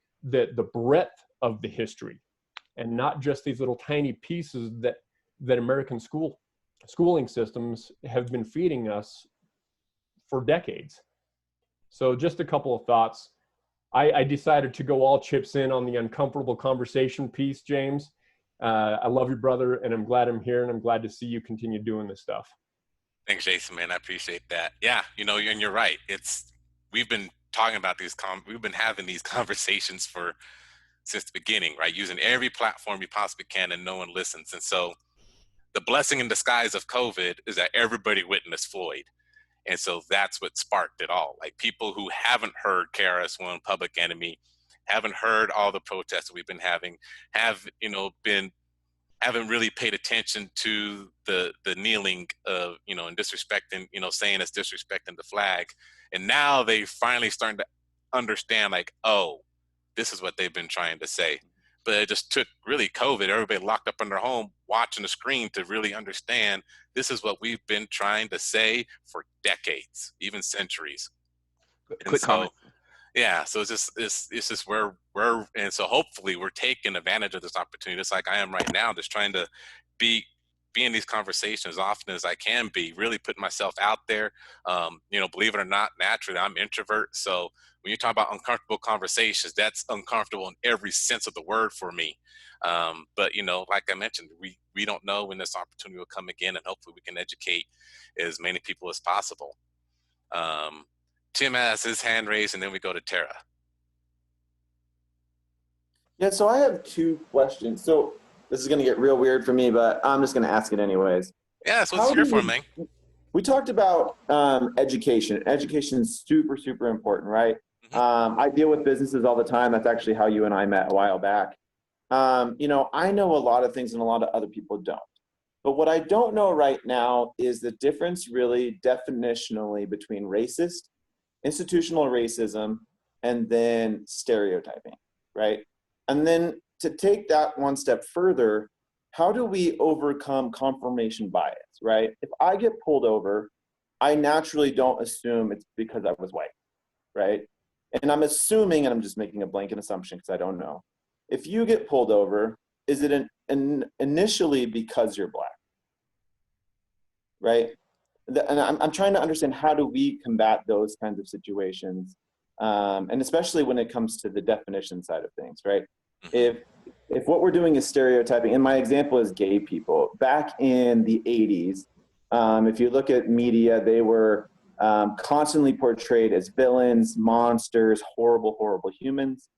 breadth of the history, and not just these little tiny pieces that American schooling systems have been feeding us for decades. So just a couple of thoughts. I decided to go all chips in on the uncomfortable conversation piece, James. I love you, brother, and I'm glad I'm here, and I'm glad to see you continue doing this stuff. Thanks, Jason, man. I appreciate that. Yeah, you know, and you're right. We've been talking about we've been having these conversations since the beginning, right? Using every platform you possibly can, and no one listens. And so the blessing in disguise of COVID is that everybody witnessed Floyd. And so that's what sparked it all. Like, people who haven't heard KRS-One, Public Enemy, haven't heard all the protests that we've been having, haven't really paid attention to the kneeling of, you know, and disrespecting, you know, saying it's disrespecting the flag. And now they finally starting to understand, like, oh, this is what they've been trying to say. But it just took really COVID, everybody locked up in their home watching the screen, to really understand this is what we've been trying to say for decades, even centuries. Quick comment. Yeah, so it's just where and so hopefully we're taking advantage of this opportunity, just like I am right now, just trying to be be in these conversations as often as I can be, really putting myself out there. You know, believe it or not, naturally, I'm introvert. So when you talk about uncomfortable conversations, that's uncomfortable in every sense of the word for me. But, you know, like I mentioned, we don't know when this opportunity will come again, and hopefully we can educate as many people as possible. Tim has his hand raised, and then we go to Tara. Yeah, so I have two questions. So this is going to get real weird for me, but I'm just going to ask it anyways. Yeah, that's what it's here for, man. We talked about education. Education is super, super important, right? I deal with businesses all the time. That's actually how you and I met a while back. You know, I know a lot of things and a lot of other people don't. But what I don't know right now is the difference really definitionally between racist, institutional racism, and then stereotyping, right? And then to take that one step further, how do we overcome confirmation bias, right? If I get pulled over, I naturally don't assume it's because I was white, right? And I'm assuming, and I'm just making a blanket assumption because I don't know. If you get pulled over, is it initially because you're black, right? And I'm trying to understand, how do we combat those kinds of situations, and especially when it comes to the definition side of things, right? If what we're doing is stereotyping, and my example is gay people. Back in the 80s, if you look at media, they were constantly portrayed as villains, monsters, horrible, horrible humans.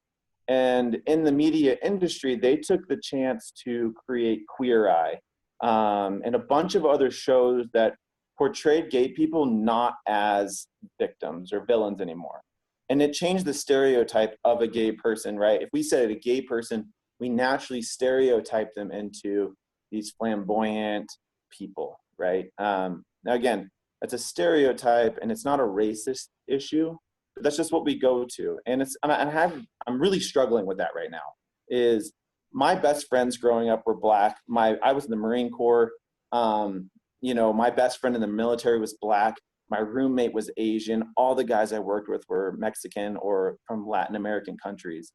And in the media industry, they took the chance to create Queer Eye and a bunch of other shows that portrayed gay people not as victims or villains anymore. And it changed the stereotype of a gay person, right? If we said a gay person, we naturally stereotype them into these flamboyant people, right? Now, again, that's a stereotype, and it's not a racist issue. But that's just what we go to. And I'm really struggling with that right now. Is my best friends growing up were black. I was in the Marine Corps. You know, my best friend in the military was black. My roommate was Asian. All the guys I worked with were Mexican or from Latin American countries.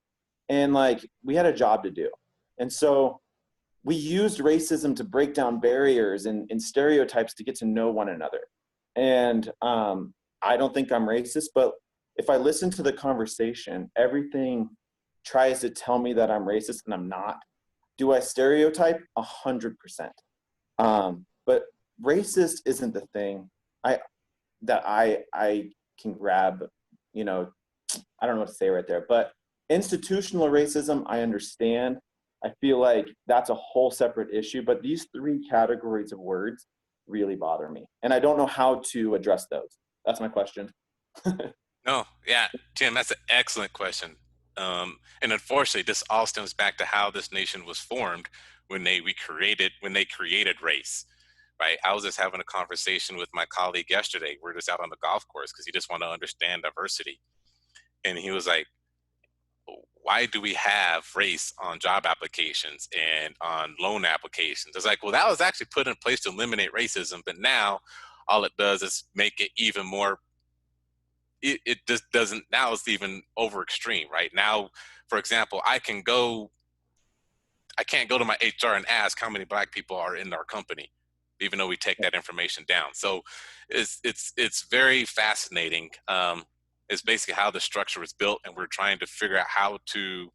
And like, we had a job to do. And so we used racism to break down barriers and stereotypes to get to know one another. And I don't think I'm racist, but if I listen to the conversation, everything tries to tell me that I'm racist, and I'm not. Do I stereotype? 100%. But racist isn't the thing that I can grab, you know, I don't know what to say right there. But institutional racism, I understand. I feel like that's a whole separate issue. But these three categories of words really bother me. And I don't know how to address those. That's my question. No, yeah, Tim, that's an excellent question. And unfortunately, this all stems back to how this nation was formed when they created race, right? I was just having a conversation with my colleague yesterday. We're just out on the golf course because he just wanted to understand diversity. And he was like, why do we have race on job applications and on loan applications? It's like, well, that was actually put in place to eliminate racism, but now all it does is make it even more. It just doesn't, now it's even over extreme, right? Now, for example, I can't go to my HR and ask how many black people are in our company, even though we take that information down. So it's very fascinating. It's basically how the structure was built, and we're trying to figure out how to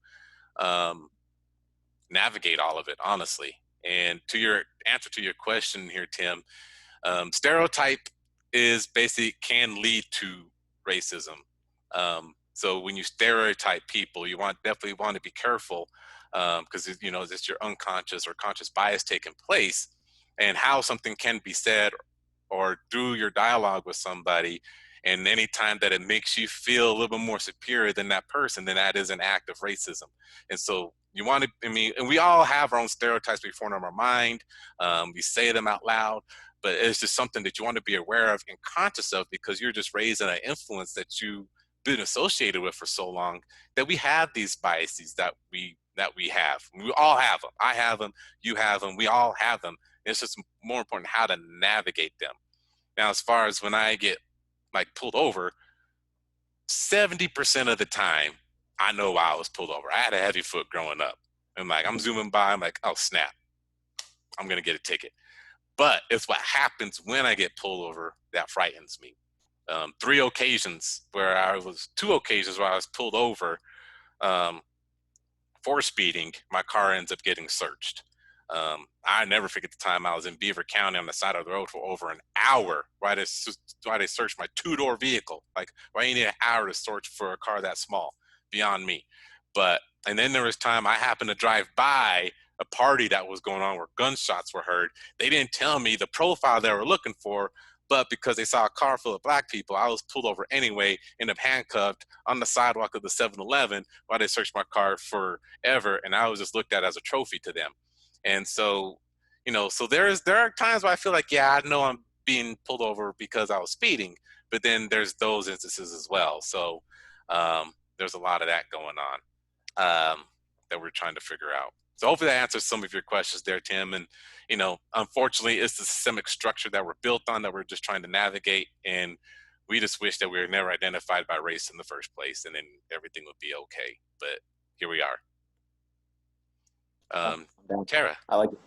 navigate all of it, honestly. And to your answer to your question here, Tim, stereotype is basically can lead to racism. So when you stereotype people, you definitely want to be careful because you know it's your unconscious or conscious bias taking place, and how something can be said or through your dialogue with somebody, and any time that it makes you feel a little bit more superior than that person, then that is an act of racism. And so you want to, I mean, and we all have our own stereotypes we form in our mind. We say them out loud. But it's just something that you want to be aware of and conscious of, because you're just raised in an influence that you've been associated with for so long, that we have these biases that we have. We all have them. I have them. You have them. We all have them. It's just more important how to navigate them. Now, as far as when I get like pulled over, 70% of the time, I know why I was pulled over. I had a heavy foot growing up. And like, I'm zooming by, I'm like, oh snap, I'm going to get a ticket. But it's what happens when I get pulled over that frightens me. 2 occasions where I was pulled over for speeding. My car ends up getting searched. I never forget the time I was in Beaver County on the side of the road for over an hour while they searched my 2-door vehicle. Like, why you need an hour to search for a car that small? Beyond me. And then there was time I happened to drive by a party that was going on where gunshots were heard. They didn't tell me the profile they were looking for, but because they saw a car full of black people, I was pulled over anyway, ended up handcuffed on the sidewalk of the 7-Eleven while they searched my car forever, and I was just looked at as a trophy to them. And so, so there are times where I feel like, yeah, I know I'm being pulled over because I was speeding, but then there's those instances as well. So there's a lot of that going on that we're trying to figure out. So hopefully that answers some of your questions there, Tim. And, unfortunately, it's the systemic structure that we're built on that we're just trying to navigate. And we just wish that we were never identified by race in the first place, and then everything would be okay. But here we are. Tara. I like it.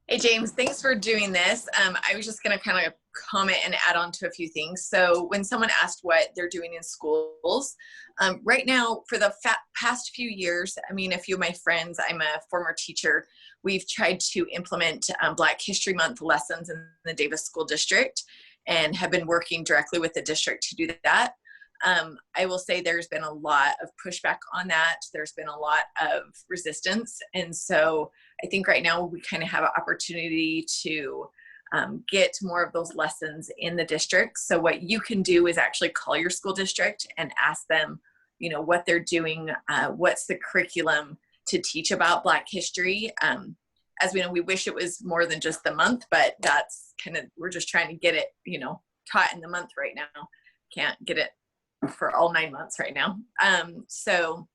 Hey, James, thanks for doing this. I was just going to kind of comment and add on to a few things. So when someone asked what they're doing in schools, right now for the past few years, I mean, a few of my friends, I'm a former teacher, we've tried to implement Black History Month lessons in the Davis School District and have been working directly with the district to do that. I will say there's been a lot of pushback on that. There's been a lot of resistance. And so I think right now we kind of have an opportunity to get more of those lessons in the district. So what you can do is actually call your school district and ask them, what they're doing, what's the curriculum to teach about Black history. As we know, we wish it was more than just the month, but that's we're just trying to get it, taught in the month right now. Can't get it for all 9 months right now. So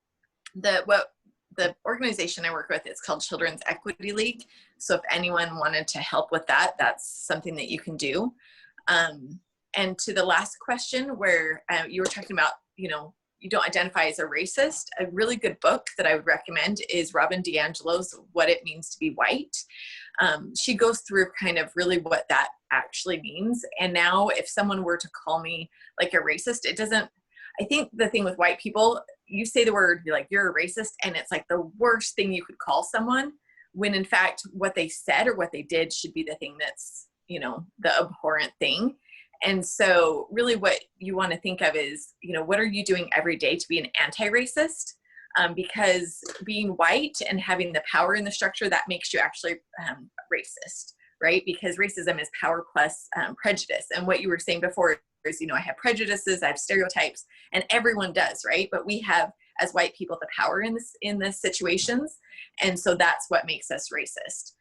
the organization I work with, it's called Children's Equity League. So if anyone wanted to help with that, that's something that you can do. And to the last question where you were talking about, you don't identify as a racist, a really good book that I would recommend is Robin DiAngelo's What It Means to Be White. She goes through kind of really what that actually means. And now if someone were to call me like a racist, I think the thing with white people, you say the word, you're a racist, and it's like the worst thing you could call someone, when in fact what they said or what they did should be the thing that's, the abhorrent thing. And so really what you want to think of is, what are you doing every day to be an anti-racist? Because being white and having the power in the structure, that makes you actually racist, right? Because racism is power plus prejudice. And what you were saying before is, I have prejudices, I have stereotypes, and everyone does, right? But we have, as white people, the power in this situations. And so that's what makes us racist.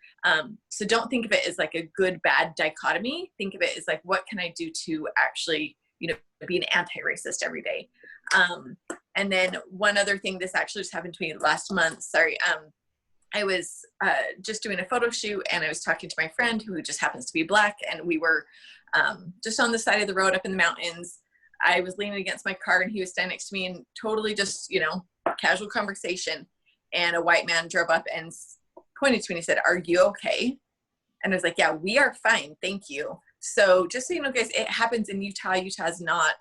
So don't think of it as like a good, bad dichotomy. Think of it as like, what can I do to actually, be an anti-racist every day? And then one other thing, this actually just happened to me last month. Sorry. I was just doing a photo shoot, and I was talking to my friend who just happens to be Black, and we were just on the side of the road up in the mountains. I was leaning against my car, and he was standing next to me, and totally just, casual conversation. And a white man drove up and pointed to me and he said, "Are you okay?" And I was like, "Yeah, we are fine. Thank you." So just so you know, guys, it happens in Utah. Utah's not,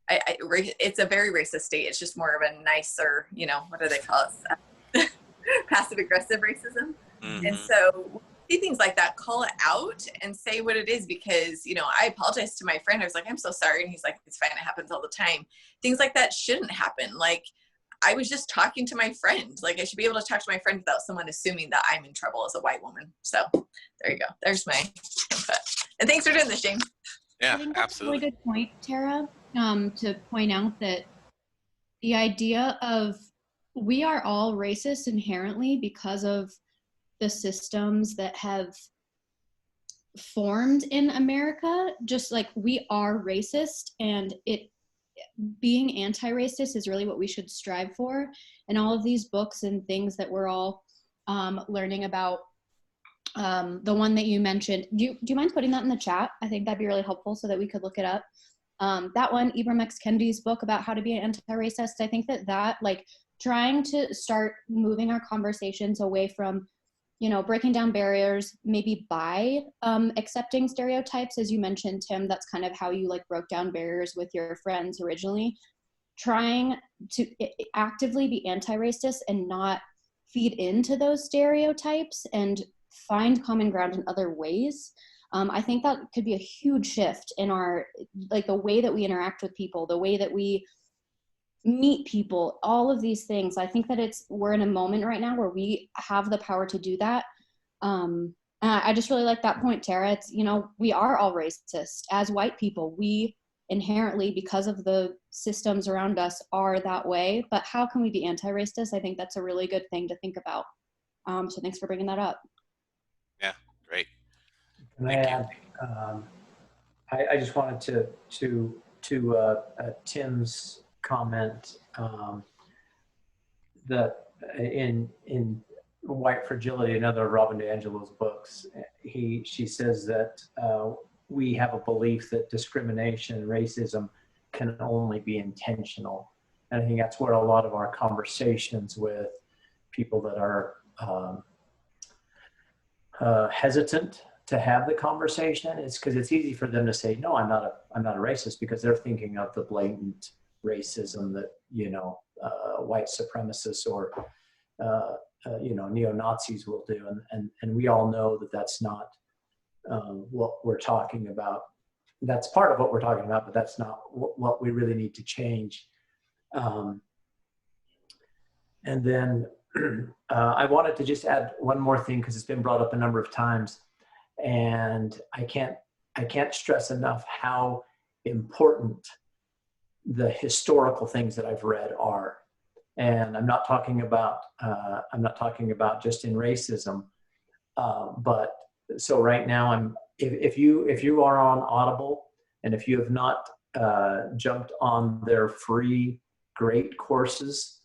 it's a very racist state. It's just more of a nicer, what do they call it? Passive aggressive racism. Mm-hmm. And so see things like that, call it out and say what it is, because, I apologized to my friend. I was like, "I'm so sorry." And he's like, "It's fine. It happens all the time." Things like that shouldn't happen. Like, I was just talking to my friend. Like, I should be able to talk to my friend without someone assuming that I'm in trouble as a white woman. So there you go. There's my input. And thanks for doing this, James. Yeah, I think that's absolutely. a really good point, Tara, to point out that the idea of we are all racist inherently because of the systems that have formed in America. Just like we are racist, and being anti-racist is really what we should strive for. And all of these books and things that we're all learning about, the one that you mentioned, do you mind putting that in the chat? I think that'd be really helpful so that we could look it up. That one, Ibram X. Kendi's book about how to be an anti-racist, I think that like trying to start moving our conversations away from, you know, breaking down barriers, maybe by accepting stereotypes, as you mentioned, Tim. That's kind of how you like broke down barriers with your friends originally. Trying to actively be anti-racist and not feed into those stereotypes and find common ground in other ways. I think that could be a huge shift in our, like, the way that we interact with people, the way that we meet people, all of these things. I think that we're in a moment right now where we have the power to do that. I just really like that point, Tara. It's, you know, we are all racist as white people. We inherently, because of the systems around us, are that way. But how can we be anti-racist? I think that's a really good thing to think about. So thanks for bringing that up. Yeah, great. Can I add? I just wanted to Tim's comment that in White Fragility, another of Robin DiAngelo's books, she says that we have a belief that discrimination and racism can only be intentional. And I think that's where a lot of our conversations with people that are hesitant to have the conversation is because it's easy for them to say, no, I'm not a racist, because they're thinking of the blatant racism that, you know, white supremacists or you know, neo-Nazis will do. And we all know that that's not what we're talking about. That's part of what we're talking about, but that's not what we really need to change. And then I wanted to just add one more thing, because it's been brought up a number of times, and I can't stress enough how important the historical things that I've read are. And I'm not talking about just in racism, but so right now if you are on Audible, and if you have not jumped on their free great courses,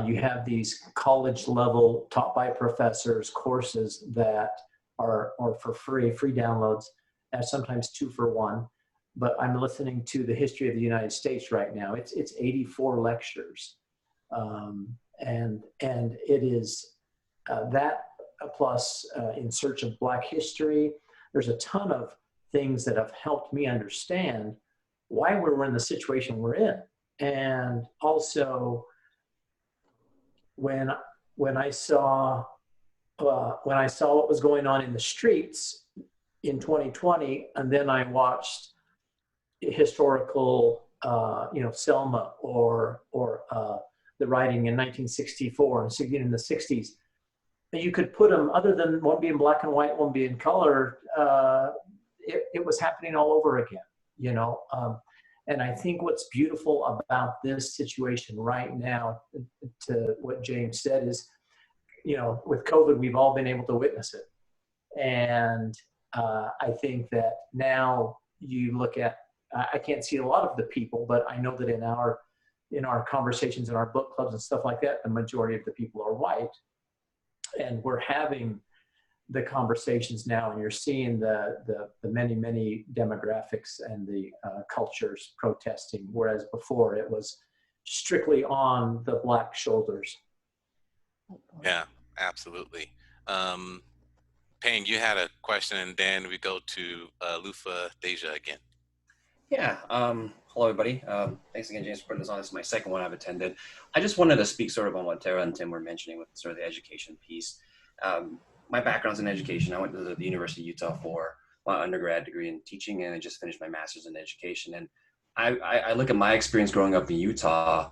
you have these college level taught by professors courses that are for free downloads, and sometimes 2 for 1. But I'm listening to the history of the United States right now. It's 84 lectures. And it is that plus In Search of Black History. There's a ton of things that have helped me understand why we're in the situation we're in. And also when I saw what was going on in the streets in 2020, and then I watched historical, you know, Selma or the writing in 1964 and in the 60s, you could put them, other than one being black and white, one being color, it was happening all over again, you know. And I think what's beautiful about this situation right now, to what James said, is, you know, with COVID, we've all been able to witness it. And I think that now you look at, I can't see a lot of the people, but I know that in our conversations, in our book clubs and stuff like that, the majority of the people are white. And we're having the conversations now, and you're seeing the many demographics and the cultures protesting, whereas before it was strictly on the black shoulders. Yeah, absolutely. Payne, you had a question, and then we go to Lufa Deja again. Yeah. Hello, everybody. Thanks again, James, for putting this on. This is my second one I've attended. I just wanted to speak sort of on what Tara and Tim were mentioning with sort of the education piece. My background's in education. I went to the University of Utah for my undergrad degree in teaching, and I just finished my master's in education. And I look at my experience growing up in Utah,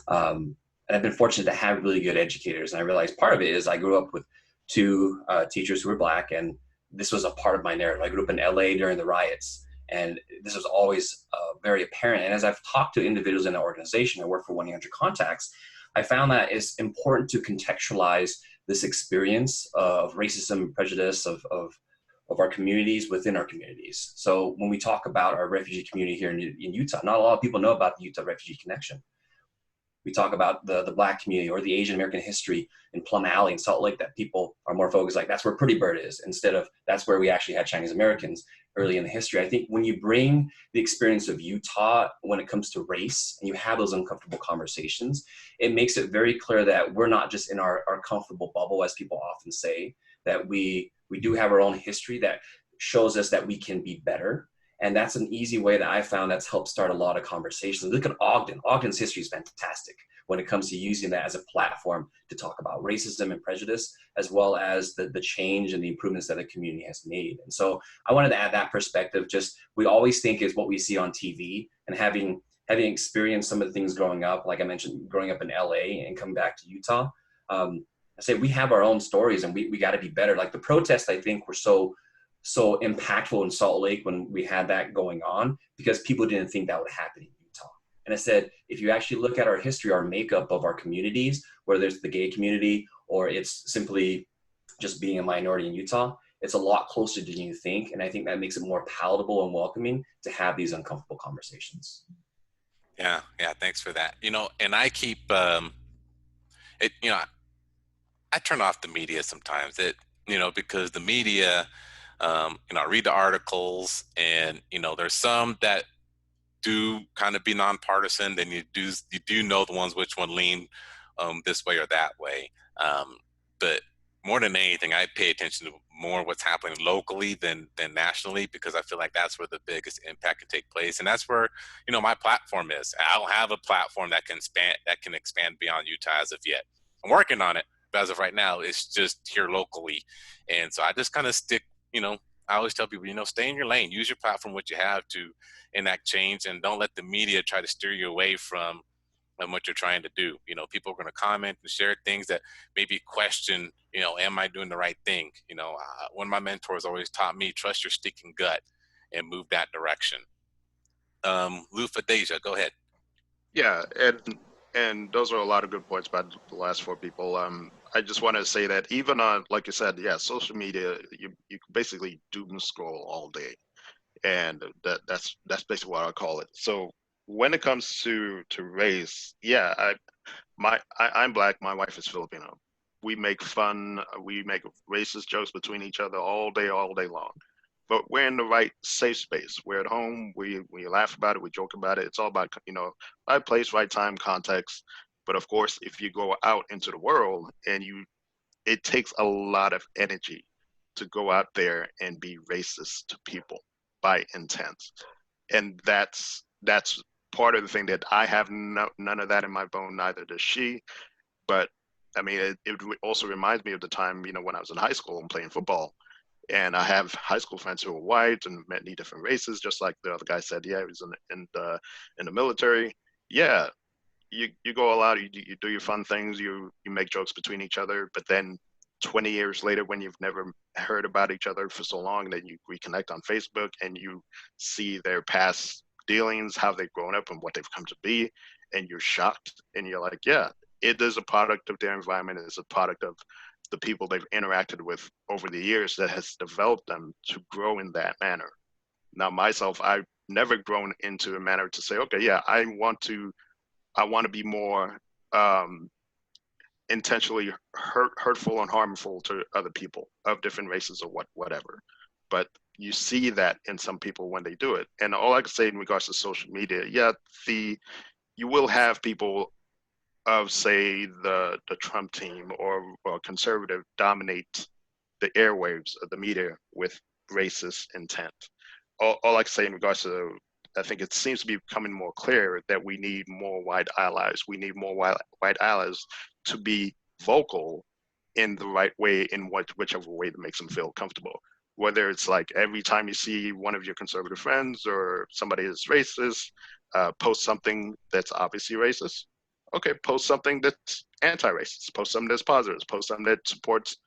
and I've been fortunate to have really good educators. And I realized part of it is I grew up with 2 teachers who were black, and this was a part of my narrative. I grew up in LA during the riots, and this was always very apparent. And as I've talked to individuals in the organization, I work for 1-800 Contacts, I found that it's important to contextualize this experience of racism, prejudice of our communities within our communities. So when we talk about our refugee community here in Utah, not a lot of people know about the Utah Refugee Connection. We talk about the Black community or the Asian American history in Plum Alley in Salt Lake, that people are more focused like that's where Pretty Bird is, instead of that's where we actually had Chinese Americans early in the history. I think when you bring the experience of Utah when it comes to race and you have those uncomfortable conversations, it makes it very clear that we're not just in our comfortable bubble, as people often say, that we do have our own history that shows us that we can be better. And that's an easy way that I found that's helped start a lot of conversations. Look at Ogden. Ogden's history is fantastic when it comes to using that as a platform to talk about racism and prejudice, as well as the change and the improvements that the community has made. And so I wanted to add that perspective. Just, we always think is what we see on TV, and having experienced some of the things growing up, like I mentioned, growing up in LA and coming back to Utah, I say we have our own stories and we got to be better. Like the protests, I think, were so impactful in Salt Lake when we had that going on, because people didn't think that would happen in Utah. And I said, if you actually look at our history, our makeup of our communities, whether it's the gay community or it's simply just being a minority in Utah, it's a lot closer than you think. And I think that makes it more palatable and welcoming to have these uncomfortable conversations. Yeah, thanks for that. And I keep it. I turn off the media sometimes. Because the media, I read the articles, and there's some that do kind of be nonpartisan. Then you do know the ones which one lean this way or that way. But more than anything, I pay attention to more what's happening locally than nationally, because I feel like that's where the biggest impact can take place, and that's where my platform is. I don't have a platform that can expand beyond Utah as of yet. I'm working on it, but as of right now, it's just here locally, and so I just kind of stick. I always tell people, stay in your lane, use your platform, what you have, to enact change, and don't let the media try to steer you away from what you're trying to do. People are going to comment and share things that maybe question, am I doing the right thing? One of my mentors always taught me, trust your stinking gut and move that direction. Lou Fadeja, go ahead. Yeah, and those are a lot of good points by the last four people. I just want to say that even on, like you said, social media, you basically doom scroll all day, and that's basically what I call it. So when it comes to race, I'm Black, my wife is Filipino. We make racist jokes between each other all day long. But we're in the right safe space. We're at home. We laugh about it. We joke about it. It's all about right place, right time, context. But of course, if you go out into the world it takes a lot of energy to go out there and be racist to people by intent, and that's part of the thing that I have none of that in my bone. Neither does she. But I mean, it also reminds me of the time when I was in high school and playing football. And I have high school friends who are white and many different races, just like the other guy said. Yeah, he was in the military. Yeah, you go all out, you do your fun things, you make jokes between each other. But then 20 years later, when you've never heard about each other for so long, then you reconnect on Facebook and you see their past dealings, how they've grown up and what they've come to be, and you're shocked. And you're like, yeah, it is a product of their environment. It's a product of the people they've interacted with over the years that has developed them to grow in that manner. Now, myself, I've never grown into a manner to say, okay, yeah, I want to be more intentionally hurtful and harmful to other people of different races or whatever. But you see that in some people when they do it. And all I can say in regards to social media, you will have people of, say, the Trump team or conservative dominate the airwaves of the media with racist intent. All I can say in regards to, I think it seems to be becoming more clear that we need more white allies. We need more white allies to be vocal in the right way, in whichever way that makes them feel comfortable. Whether it's like every time you see one of your conservative friends or somebody is racist, post something that's obviously racist. Okay, post something that's anti-racist, post something that's positive, post something that supports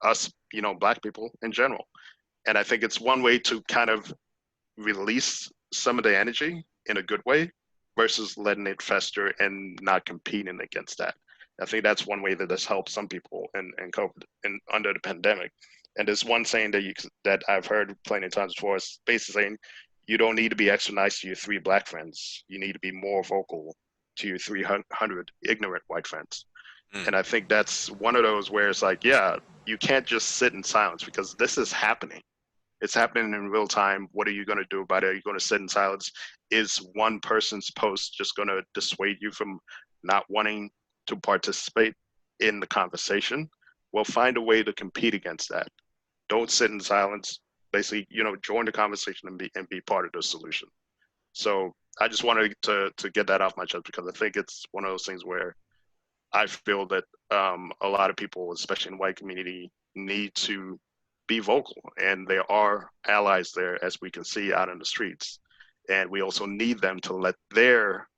us, Black people in general. And I think it's one way to kind of release some of the energy in a good way versus letting it fester and not competing against that. I think that's one way that has helped some people in COVID and under the pandemic. And there's one saying that I've heard plenty of times before, is basically saying, you don't need to be extra nice to your 3 Black friends. You need to be more vocal to your 300 ignorant white friends. And I think that's one of those where it's like, yeah, you can't just sit in silence, because this is happening. It's happening in real time. What are you going to do about it? Are you going to sit in silence? Is one person's post just going to dissuade you from not wanting to participate in the conversation? Well, find a way to compete against that. Don't sit in silence. Basically, join the conversation and be part of the solution. So I just wanted to get that off my chest, because I think it's one of those things where I feel that a lot of people, especially in the white community, need to be vocal, and there are allies there, as we can see out in the streets. And we also need them to let their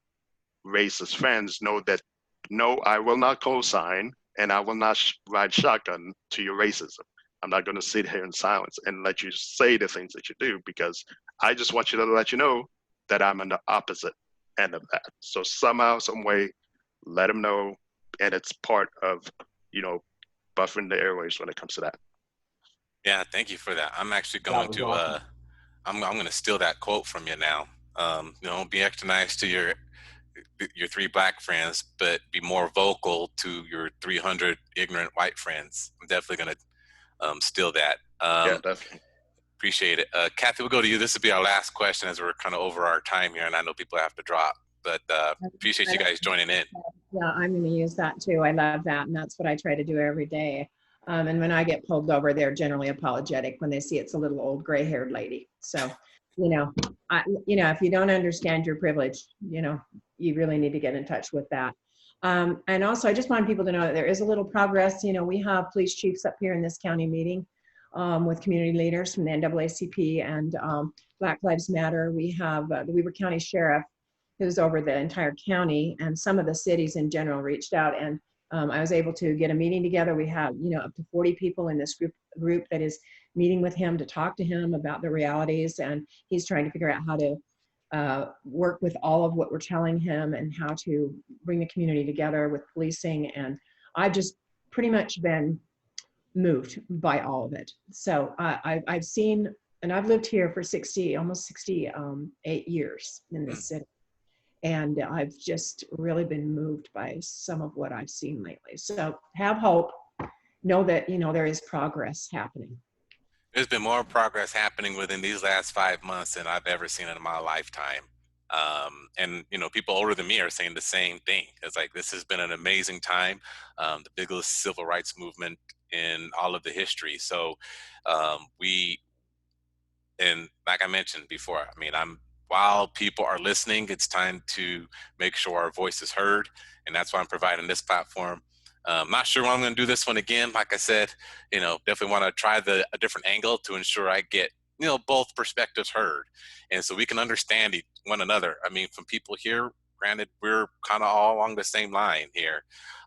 racist friends know that, no, I will not co-sign, and I will not ride shotgun to your racism. I'm not going to sit here in silence and let you say the things that you do, because I just want you to let you know that I'm on the opposite end of that. So somehow, some way, let them know, and it's part of, buffering the airways when it comes to that. Yeah, thank you for that. I'm actually going to awesome. I'm going to steal that quote from you now. Be extra nice to your 3 black friends, but be more vocal to your 300 ignorant white friends. I'm definitely going to steal that. Yeah, definitely. Appreciate it. Kathy, we'll go to you. This will be our last question, as we're kind of over our time here, and I know people have to drop, but appreciate you guys joining in. Yeah, I'm going to use that too. I love that, and that's what I try to do every day. And when I get pulled over, they're generally apologetic when they see it's a little old gray-haired lady. So, if you don't understand your privilege, you really need to get in touch with that. And also, I just want people to know that there is a little progress. We have police chiefs up here in this county meeting with community leaders from the NAACP and Black Lives Matter. We have the Weber County Sheriff, who's over the entire county, and some of the cities in general reached out, and I was able to get a meeting together. We have, up to 40 people in this group that is meeting with him to talk to him about the realities, and he's trying to figure out how to work with all of what we're telling him and how to bring the community together with policing. And I've just pretty much been moved by all of it. So I've seen, and I've lived here for almost 68 years in this city. And I've just really been moved by some of what I've seen lately. So have hope. Know that, there is progress happening. There's been more progress happening within these last 5 months than I've ever seen in my lifetime. And people older than me are saying the same thing. It's like, this has been an amazing time, the biggest civil rights movement in all of the history. So and like I mentioned before, while people are listening, it's time to make sure our voice is heard. And that's why I'm providing this platform. Not sure when I'm going to do this one again. Like I said, definitely want to try a different angle to ensure I get, both perspectives heard. And so we can understand one another. From people here, granted, we're kind of all along the same line here.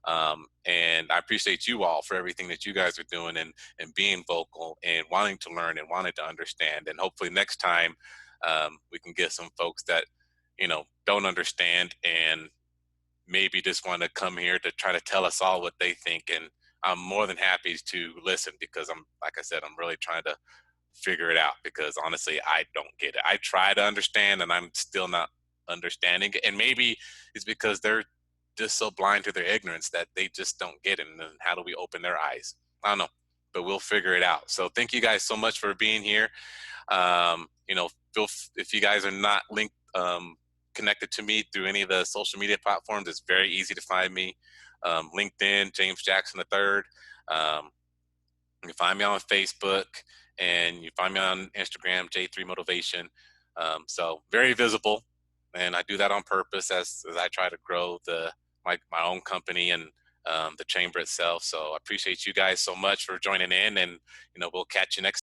And I appreciate you all for everything that you guys are doing and being vocal and wanting to learn and wanting to understand. And hopefully next time, we can get some folks that, don't understand and maybe just want to come here to try to tell us all what they think. And I'm more than happy to listen, because like I said, I'm really trying to figure it out, because honestly, I don't get it. I try to understand and I'm still not understanding. And maybe it's because they're just so blind to their ignorance that they just don't get it. And then how do we open their eyes? I don't know, but we'll figure it out. So thank you guys so much for being here. If you guys are not linked, connected to me through any of the social media platforms, it's very easy to find me. LinkedIn, James Jackson III. You can find me on Facebook, and you find me on Instagram, J3 Motivation. So very visible, and I do that on purpose as I try to grow my own company and the chamber itself. So I appreciate you guys so much for joining in, and we'll catch you next